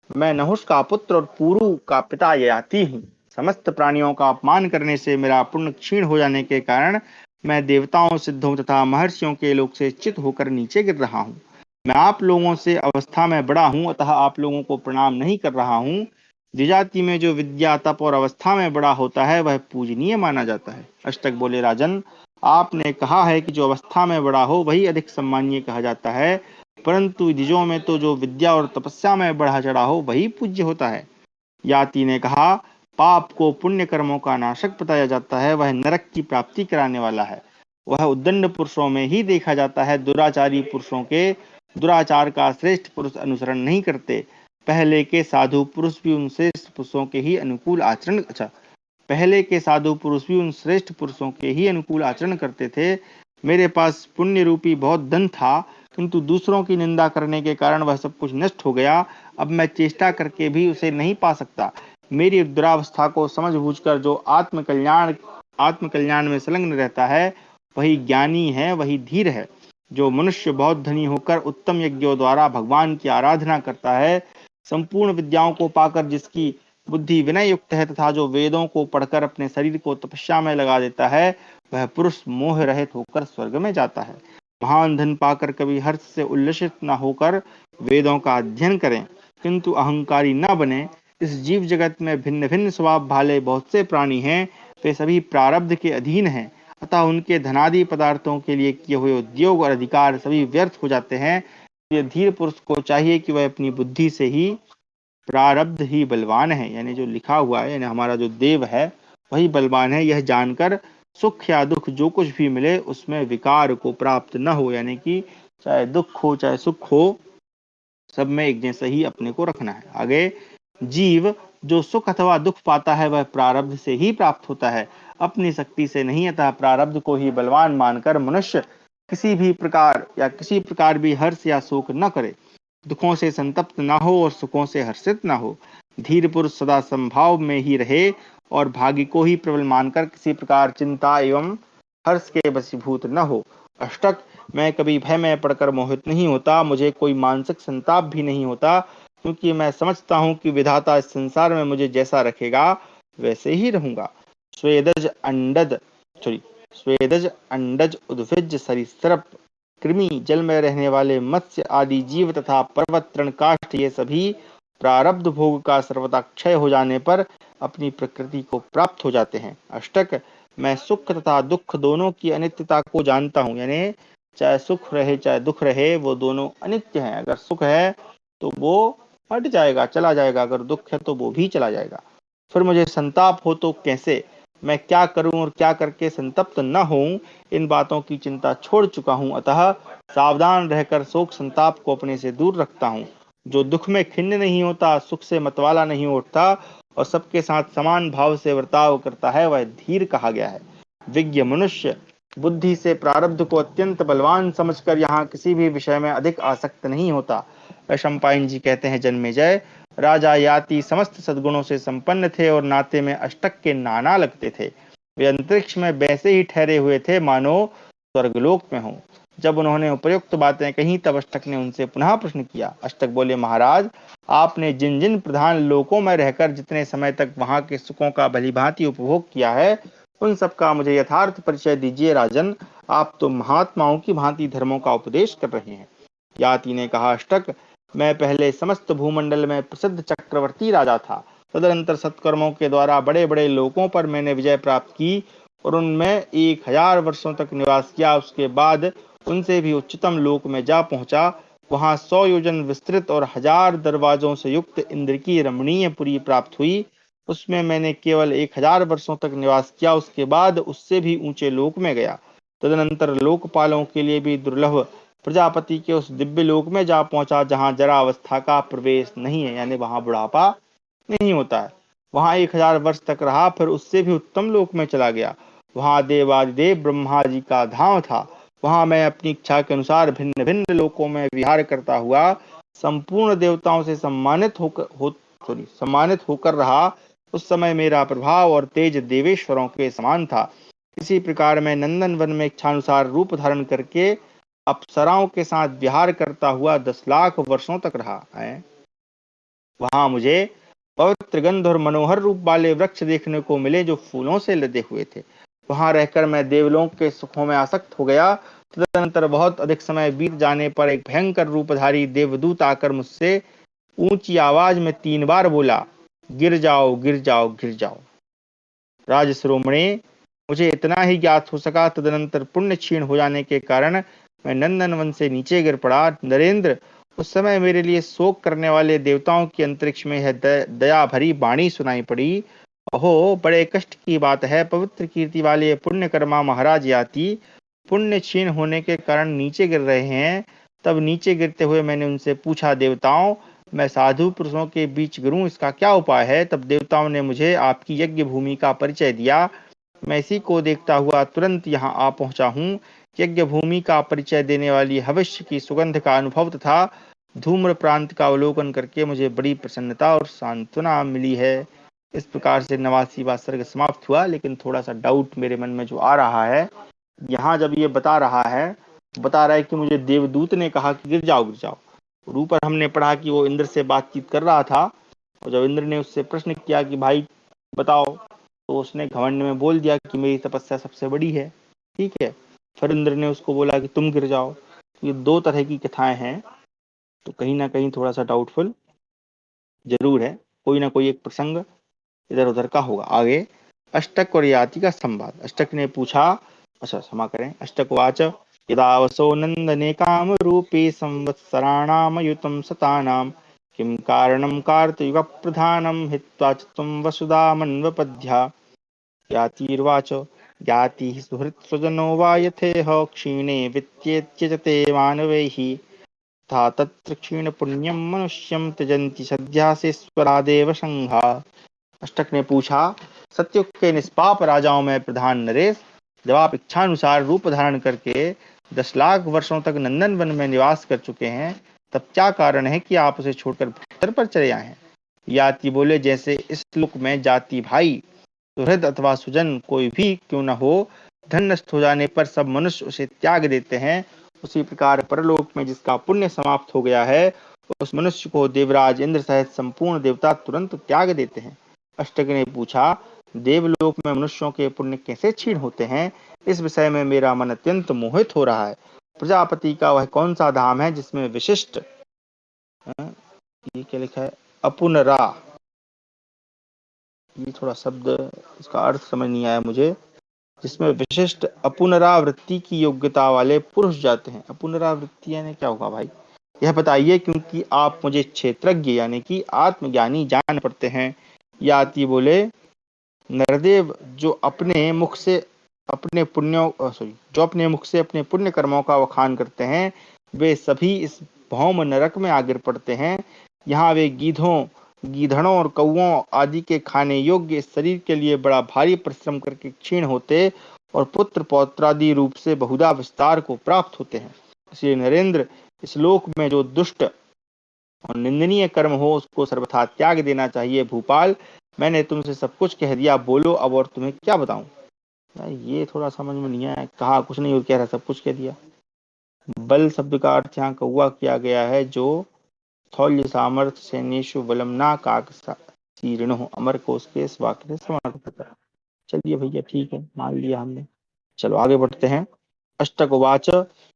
मैं नहुष का पुत्र और पुरु का पिता याति हूँ। समस्त प्राणियों का अपमान करने से मेरा पुण्य क्षीण हो जाने के कारण मैं देवताओं, सिद्धों तथा महर्षियों के लोक से च्युत होकर नीचे गिर रहा हूँ। मैं आप लोगों से अवस्था में बड़ा हूँ, अतः आप लोगों को प्रणाम नहीं कर रहा हूँ। द्विजाति में जो विद्या, तप और अवस्था में बड़ा होता है वह पूजनीय माना जाता है। अष्टक बोले, राजन, आपने कहा है कि जो अवस्था में बड़ा हो वही अधिक सम्मानीय कहा जाता है, परंतु द्विजों में तो जो विद्या और तपस्या में बढ़ा चढ़ा हो वही पूज्य होता है। याति ने कहा, पाप को पुण्य कर्मों का नाशक बताया जाता है, वह नरक की प्राप्ति कराने वाला है। वह उद्दंड पुरुषों में ही देखा जाता है। दुराचारी पुरुषों के दुराचार का श्रेष्ठ पुरुष अनुसरण नहीं करते। पहले के साधु पुरुष भी उन श्रेष्ठ पुरुषों के ही अनुकूल आचरण पहले के साधु पुरुष भी उन श्रेष्ठ पुरुषों के ही अनुकूल आचरण करते थे। मेरे पास पुण्य रूपी बहुत धन था, किंतु दूसरों की निंदा करने के कारण वह सब कुछ नष्ट हो गया। अब मैं चेष्टा करके भी उसे नहीं पा सकता। मेरी दुरावस्था को समझ बूझकर जो आत्मकल्याण में संलग्न रहता है वही ज्ञानी है, वही धीर है। जो मनुष्य बहुत धनी होकर उत्तम यज्ञों द्वारा भगवान की आराधना करता है, संपूर्ण विद्याओं को पाकर जिसकी बुद्धि विनय युक्त है, तथा जो वेदों को पढ़कर अपने शरीर को तपस्या में लगा देता है, वह पुरुष मोह रहित होकर स्वर्ग में जाता है। महान धन पाकर कभी हर्ष से उल्लसित न होकर वेदों का अध्ययन करें, किंतु अहंकारी न बने। इस जीव जगत में भिन्न भिन्न स्वभाव वाले बहुत से प्राणी हैं, वे सभी प्रारब्ध के अधीन हैं, अतः उनके धनादि पदार्थों के लिए किए हुए उद्योग और अधिकार सभी व्यर्थ हो जाते हैं। ये धीर पुरुष को चाहिए कि वह अपनी बुद्धि से ही प्रारब्ध ही बलवान है, यानी जो लिखा हुआ है, यानी हमारा जो देव है वही बलवान है, यह जानकर सुख या दुख जो कुछ भी मिले उसमें विकार को प्राप्त न हो, यानी कि चाहे दुख हो चाहे सुख हो, सब में एक जैसा ही अपने को रखना है। आगे, जीव जो सुख अथवा दुख पाता है वह प्रारब्ध से ही प्राप्त होता है, अपनी शक्ति से नहीं। अतः प्रारब्ध को ही बलवान मानकर मनुष्य किसी प्रकार भी हर्ष या शोक न करे, दुखों से संतप्त ना हो और सुखों से हर्षित ना हो। धीर पुरुष सदा संभाव में ही रहे और भाग्य को ही प्रबल मानकर किसी प्रकार चिंता एवं हर्ष के वशीभूत न हो। अष्टक, मैं कभी भय में पड़कर मोहित नहीं होता, मुझे कोई मानसिक संताप भी नहीं होता, क्योंकि मैं समझता हूँ कि विधाता इस संसार में मुझे जैसा रखेगा वैसे ही रहूंगा। स्वेदज अंडज उद्भिज सरीसृप कृमि, जल में रहने वाले मत्स्य आदि जीव तथा पर्वत तृण काष्ठ, ये सभी प्रारब्ध भोग का सर्वथा क्षय हो जाने पर अपनी प्रकृति को प्राप्त हो जाते हैं। अष्टक, मैं सुख तथा दुख दोनों की अनित्यता को जानता हूँ, यानी चाहे सुख रहे चाहे दुख रहे वो दोनों अनित्य हैं। अगर सुख है तो वो हट जाएगा, चला जाएगा, अगर दुख है तो वो भी चला जाएगा। फिर मुझे संताप हो तो कैसे, मैं क्या करूं और क्या करके संतप्त न होऊं, इन बातों की चिंता छोड़ चुका हूं। अतः सावधान रहकर शोक संताप को अपने से दूर रखता हूं। जो दुख में खिन्न नहीं होता, सुख से मतवाला नहीं उठता और सबके साथ समान भाव से बर्ताव करता है, वह धीर कहा गया है। विज्ञ मनुष्य बुद्धि से प्रारब्ध को अत्यंत बलवान समझकर यहाँ किसी भी विषय में अधिक आसक्त नहीं होता। वैशंपायन जी कहते हैं, जन्मेजय, राजा याति समस्त सद्गुणों से संपन्न थे और नाते में अष्टक के नाना लगते थे। वे अंतरिक्ष में वैसे ही ठहरे हुए थे मानो स्वर्गलोक में हो। जब उन्होंने उपयुक्त बातें कही तब अष्टक ने उनसे पुनः प्रश्न किया। अष्टक बोले, महाराज, आपने जिन जिन प्रधान लोकों में रहकर जितने समय तक वहां के सुखों का भलीभांति उपभोग किया है, उन सब का मुझे यथार्थ परिचय दीजिए। राजन, आप तो महात्माओं की भांति धर्मों का उपदेश कर रहे हैं। याति ने कहा, अष्टक, मैं पहले समस्त भूमंडल में प्रसिद्ध चक्रवर्ती राजा था। तदनंतर सत्कर्मों के द्वारा बड़े बड़े लोकों पर मैंने विजय प्राप्त की और उनमें 1000 वर्षों तक निवास किया। उसके बाद उनसे भी उच्चतम लोक में जा पहुंचा। वहां 100 योजन विस्तृत और 1000 दरवाजों से युक्त इंद्र की रमणीय पुरी प्राप्त हुई। उसमें मैंने केवल 1000 वर्षों तक निवास किया। उसके बाद उससे भी ऊंचे लोक में गया। तदनंतर लोकपालों के लिए भी दुर्लभ प्रजापति के उस दिव्य लोक में जा पहुंचा जहां जरा अवस्था का प्रवेश नहीं है, यानी वहां बुढ़ापा नहीं होता है। वहां 1000 वर्ष तक रहा, फिर उससे भी उत्तम लोक में चला गया। वहां देवादिदेव ब्रह्मा जी का धाम था। वहां मैं अपनी इच्छा के अनुसार भिन्न भिन्न लोकों में विहार करता हुआ संपूर्ण देवताओं से सम्मानित होकर रहा। उस समय मेरा प्रभाव और तेज देवेश्वरों के समान था। इसी प्रकार मैं नंदन वन में इच्छानुसार रूप धारण करके अप्सराओं के साथ विहार करता हुआ 10 लाख वर्षों तक रहा है। वहां मुझे पवित्र गंध और मनोहर रूप वाले वृक्ष देखने को मिले जो फूलों से लदे हुए थे। वहां रहकर मैं देवलोक के सुखों में आसक्त हो गया। तदनंतर बहुत अधिक समय बीत जाने पर एक भयंकर रूपधारी देवदूत आकर मुझसे ऊंची आवाज में 3 बार बोला, गिर जाओ गिर जाओ गिर जाओ। राजश्रोमणे, मुझे इतना ही ज्ञात हो सका। तदनंतर पुण्य क्षीण हो जाने के कारण मैं नंदन वन से नीचे गिर पड़ा। नरेंद्र, उस समय मेरे लिए शोक करने वाले देवताओं की अंतरिक्ष में यह दया भरी वाणी सुनाई पड़ी। अहो, बड़े कष्ट की बात है। पवित्र कीर्ति वाले पुण्यकर्मा महाराज याति पुण्य क्षीण होने के कारण नीचे गिर रहे हैं। तब नीचे गिरते हुए मैंने उनसे पूछा, देवताओं, मैं साधु पुरुषों के बीच गिरूं, इसका क्या उपाय है? तब देवताओं ने मुझे आपकी यज्ञ भूमि का परिचय दिया। मैं इसी को देखता हुआ तुरंत यहाँ आ पहुंचा हूँ। यज्ञ भूमि का परिचय देने वाली हविष्य की सुगंध का अनुभव तथा धूम्र प्रांत का अवलोकन करके मुझे बड़ी प्रसन्नता और सांत्वना मिली है। इस प्रकार से 89वां सर्ग समाप्त हुआ। लेकिन थोड़ा सा डाउट मेरे मन में जो आ रहा है, यहाँ जब ये बता रहा है कि मुझे देवदूत ने कहा कि गिर जाओ गिर जाओ। और ऊपर हमने पढ़ा कि वो इंद्र से बातचीत कर रहा था, और जब इंद्र ने उससे प्रश्न किया कि भाई बताओ, तो उसने घमंड में बोल दिया कि मेरी तपस्या सबसे बड़ी है। ठीक है। फिर इंद्र ने उसको बोला कि तुम गिर जाओ। तो ये 2 तरह की कथाएं हैं, तो कहीं ना कहीं थोड़ा सा डाउटफुल जरूर है। कोई ना कोई एक प्रसंग इधर उधर का होगा। आगे अष्टक और याति का संवाद। अष्टक ने पूछा, अच्छा क्षमा करें, अष्टक वाच, यदा वसो नंदने काम रूपे संवत्सराणाम युतम सतानाम किम कारणम कार्तयुग प्रधानम हित्वा च त्वं वसुधामन्वपद्या। यातिर्वाच, ज्ञाति सुहृत् स्वजनो वा यथेह क्षीणे वित्येत्यजते मानवैः तथा तत्र क्षीण पुण्यम मनुष्यम त्यजन्ति सद्यासेश्वरादेव संघा। अष्टक ने पूछा, सत्युग के निष्पाप राजाओं में प्रधान नरेश, जब आप इच्छानुसार रूप धारण करके 10 लाख वर्षों तक नंदन वन में निवास कर चुके हैं, तब क्या कारण है कि आप उसे छोड़कर भीतर पर चले आए हैं? याति बोले, जैसे इस लोक में जाति भाई सुहृद अथवा सुजन कोई भी क्यों न हो, धन नष्ट हो जाने पर सब मनुष्य उसे त्याग देते हैं, उसी प्रकार परलोक में जिसका पुण्य समाप्त हो गया है, उस मनुष्य को देवराज इंद्र सहित संपूर्ण देवता तुरंत त्याग देते हैं। अष्टक ने पूछा, देवलोक में मनुष्यों के पुण्य कैसे क्षीण होते हैं? इस विषय में मेरा मन अत्यंत मोहित हो रहा है। प्रजापति का वह कौन सा धाम है जिसमें विशिष्ट, ये क्या लिखा है, अपुनरा ये थोड़ा शब्द, इसका अर्थ समझ नहीं आया मुझे। जिसमें विशिष्ट अपुनरावृत्ति की योग्यता वाले पुरुष जाते हैं। अपुनरावृत्ति यानी क्या होगा भाई, यह बताइए, क्योंकि आप मुझे क्षेत्रज्ञ यानी कि आत्मज्ञानी जान पड़ते हैं। याति बोले, नरदेव, जो अपने मुख से अपने पुण्य कर्मों का वखान करते हैं, वे सभी इस भौम नरक में आ गिर पड़ते हैं। यहाँ वे गीधड़ों और कौओं आदि के खाने योग्य इस शरीर के लिए बड़ा भारी परिश्रम करके क्षीण होते और पुत्र पौत्रादि रूप से बहुधा विस्तार को प्राप्त होते हैं। इसलिए नरेंद्र, इस लोक में जो दुष्ट और निंदनीय कर्म हो उसको सर्वथा त्याग देना चाहिए। भूपाल, मैंने तुमसे सब कुछ कह दिया, बोलो अब और तुम्हें क्या बताऊं। ये थोड़ा समझ में नहीं आया, कहा कुछ नहीं और कह रहा सब कुछ कह दिया। बल शब्द का अर्थ यहाँ कौवा किया गया है, जो स्थौल्य सामर्थ्य सैन्येषु बलम ना काकशीर्णो अमर कोश के इस वाक्य से समर्थित है। चलिए भैया ठीक है, मान लिया हमने। चलो आगे बढ़ते हैं। अष्टक उवाच,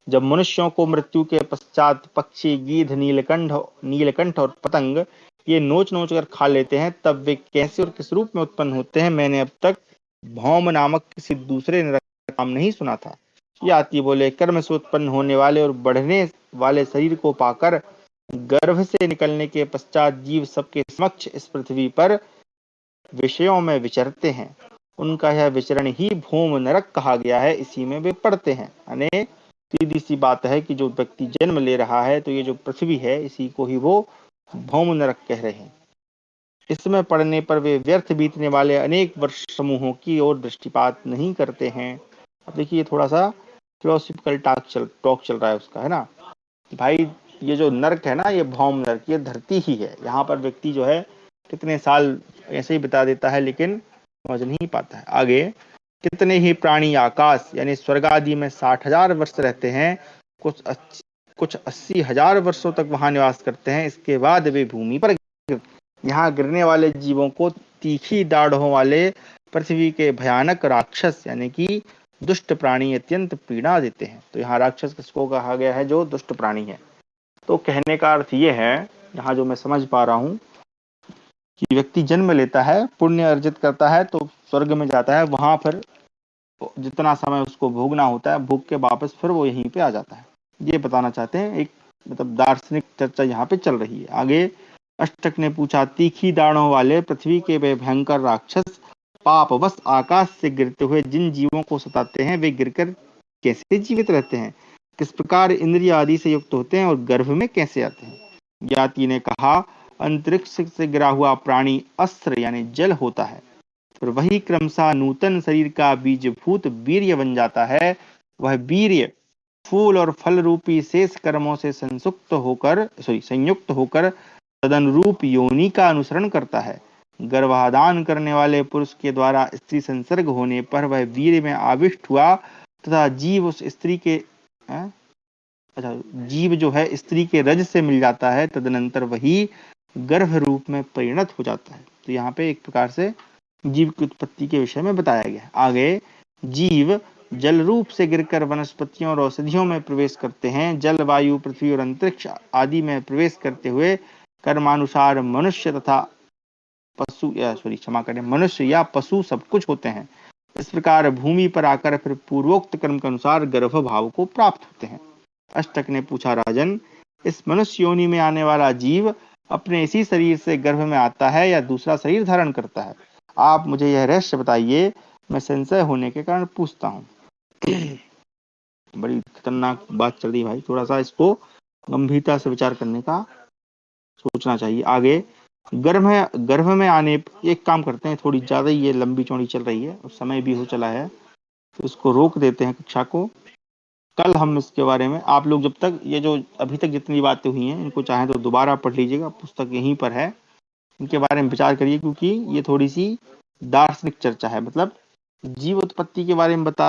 जब मनुष्यों को मृत्यु के पश्चात पक्षी, गीध, नीलकंठ और पतंग ये नोच नोच कर खा लेते हैं, तब वे कैसे और किस रूप में उत्पन्न होते हैं, मैंने अब तक भौम नामक किसी दूसरे नरक का नाम नहीं सुना था। याति बोले, कर्म से उत्पन्न होने वाले और बढ़ने वाले शरीर को पाकर गर्भ से निकलने के पश्चात जीव सबके समक्ष इस पृथ्वी पर विषयों में विचरते हैं। उनका यह विचरण ही भूम नरक कहा गया है, इसी में वे पड़ते हैं। यानी सीधी सी बात है कि जो व्यक्ति जन्म ले रहा है, तो ये जो पृथ्वी है इसी को ही वो भौम नरक कह रहे हैं। इसमें पड़ने पर वे व्यर्थ बीतने वाले अनेक वर्ष समूहों की ओर दृष्टिपात नहीं करते हैं। अब देखिए थोड़ा सा फिलोसफिकल टॉक चल रहा है उसका, है ना भाई। ये जो नर्क है ना, ये भौम नर्क, ये धरती ही है। यहाँ पर व्यक्ति जो है कितने साल ऐसे ही बिता देता है, लेकिन समझ नहीं पाता है। आगे, कितने ही प्राणी आकाश यानी स्वर्ग आदि में 60,000 वर्ष रहते हैं, कुछ 80,000 वर्षों तक वहां निवास करते हैं, इसके बाद वे भूमि पर यहाँ गिरने वाले जीवों को तीखी दाढ़ों वाले पृथ्वी के भयानक राक्षस यानी कि दुष्ट प्राणी अत्यंत पीड़ा देते हैं। तो यहाँ राक्षस किसको कहा गया है, जो दुष्ट प्राणी है। तो कहने का अर्थ ये है, यहाँ जो मैं समझ पा रहा हूँ, कि व्यक्ति जन्म लेता है, पुण्य अर्जित करता है, तो स्वर्ग में जाता है, वहां फिर जितना समय उसको भोगना होता है, भोग के वापस फिर वो यहीं पे आ जाता है। ये बताना चाहते हैं, एक मतलब दार्शनिक चर्चा यहाँ पे चल रही है। आगे अष्टक ने पूछा, तीखी दाढ़ों वाले पृथ्वी के वे भयंकर राक्षस पापवश आकाश से गिरते हुए जिन जीवों को सताते हैं, वे गिरकर कैसे जीवित रहते हैं, किस प्रकार इंद्रिय आदि से युक्त होते हैं और गर्भ में कैसे आते हैं। ज्ञाति ने कहा, अंतरिक्ष से गिरा हुआ प्राणी अस्त्र यानी जल होता है, फिर वही क्रमशः नूतन शरीर का बीजभूत वीर्य बन जाता है। वह वीर्य फूल और फल रूपी शेष कर्मों से संयुक्त होकर तदनुरूप योनि का अनुसरण करता है। गर्भाधान करने वाले पुरुष के द्वारा स्त्री संसर्ग होने पर वह वीर्य में आविष्ट हुआ तथा जीव उस स्त्री के अच्छा जीव जो है स्त्री के रज से मिल जाता है, तदनंतर वही गर्भ रूप में परिणत हो जाता है। तो यहाँ पे एक प्रकार से जीव की उत्पत्ति के विषय में बताया गया है। आगे, जीव जल रूप से गिरकर वनस्पतियों और औषधियों में प्रवेश करते हैं। जल, वायु, पृथ्वी और अंतरिक्ष आदि में प्रवेश करते हुए कर्मानुसार मनुष्य तथा मनुष्य या पशु सब कुछ होते हैं। इस प्रकार भूमि पर आकर फिर पूर्वोक्त कर्म के अनुसार गर्भ भाव को प्राप्त होते हैं। अष्टक ने पूछा, राजन, इस मनुष्य योनि में आने वाला जीव अपने इसी शरीर से गर्भ में आता है या दूसरा शरीर धारण करता है? आप मुझे यह रहस्य बताइए, मैं संशय होने के कारण पूछता हूँ। बड़ी खतरनाक बात चल रही भाई, थोड़ा सा इसको गंभीरता से विचार करने का सोचना चाहिए। आगे, गर्भ में आने, एक काम करते हैं, थोड़ी ज्यादा ये लंबी चौड़ी चल रही है और समय भी हो चला है, तो इसको रोक देते हैं कक्षा को। कल हम इसके बारे में, आप लोग जब तक ये जो अभी तक जितनी बातें हुई हैं इनको चाहे तो दोबारा पढ़ लीजिएगा, पुस्तक यहीं पर है, इनके बारे में विचार करिए, क्योंकि ये थोड़ी सी दार्शनिक चर्चा है। मतलब जीव उत्पत्ति के बारे में बता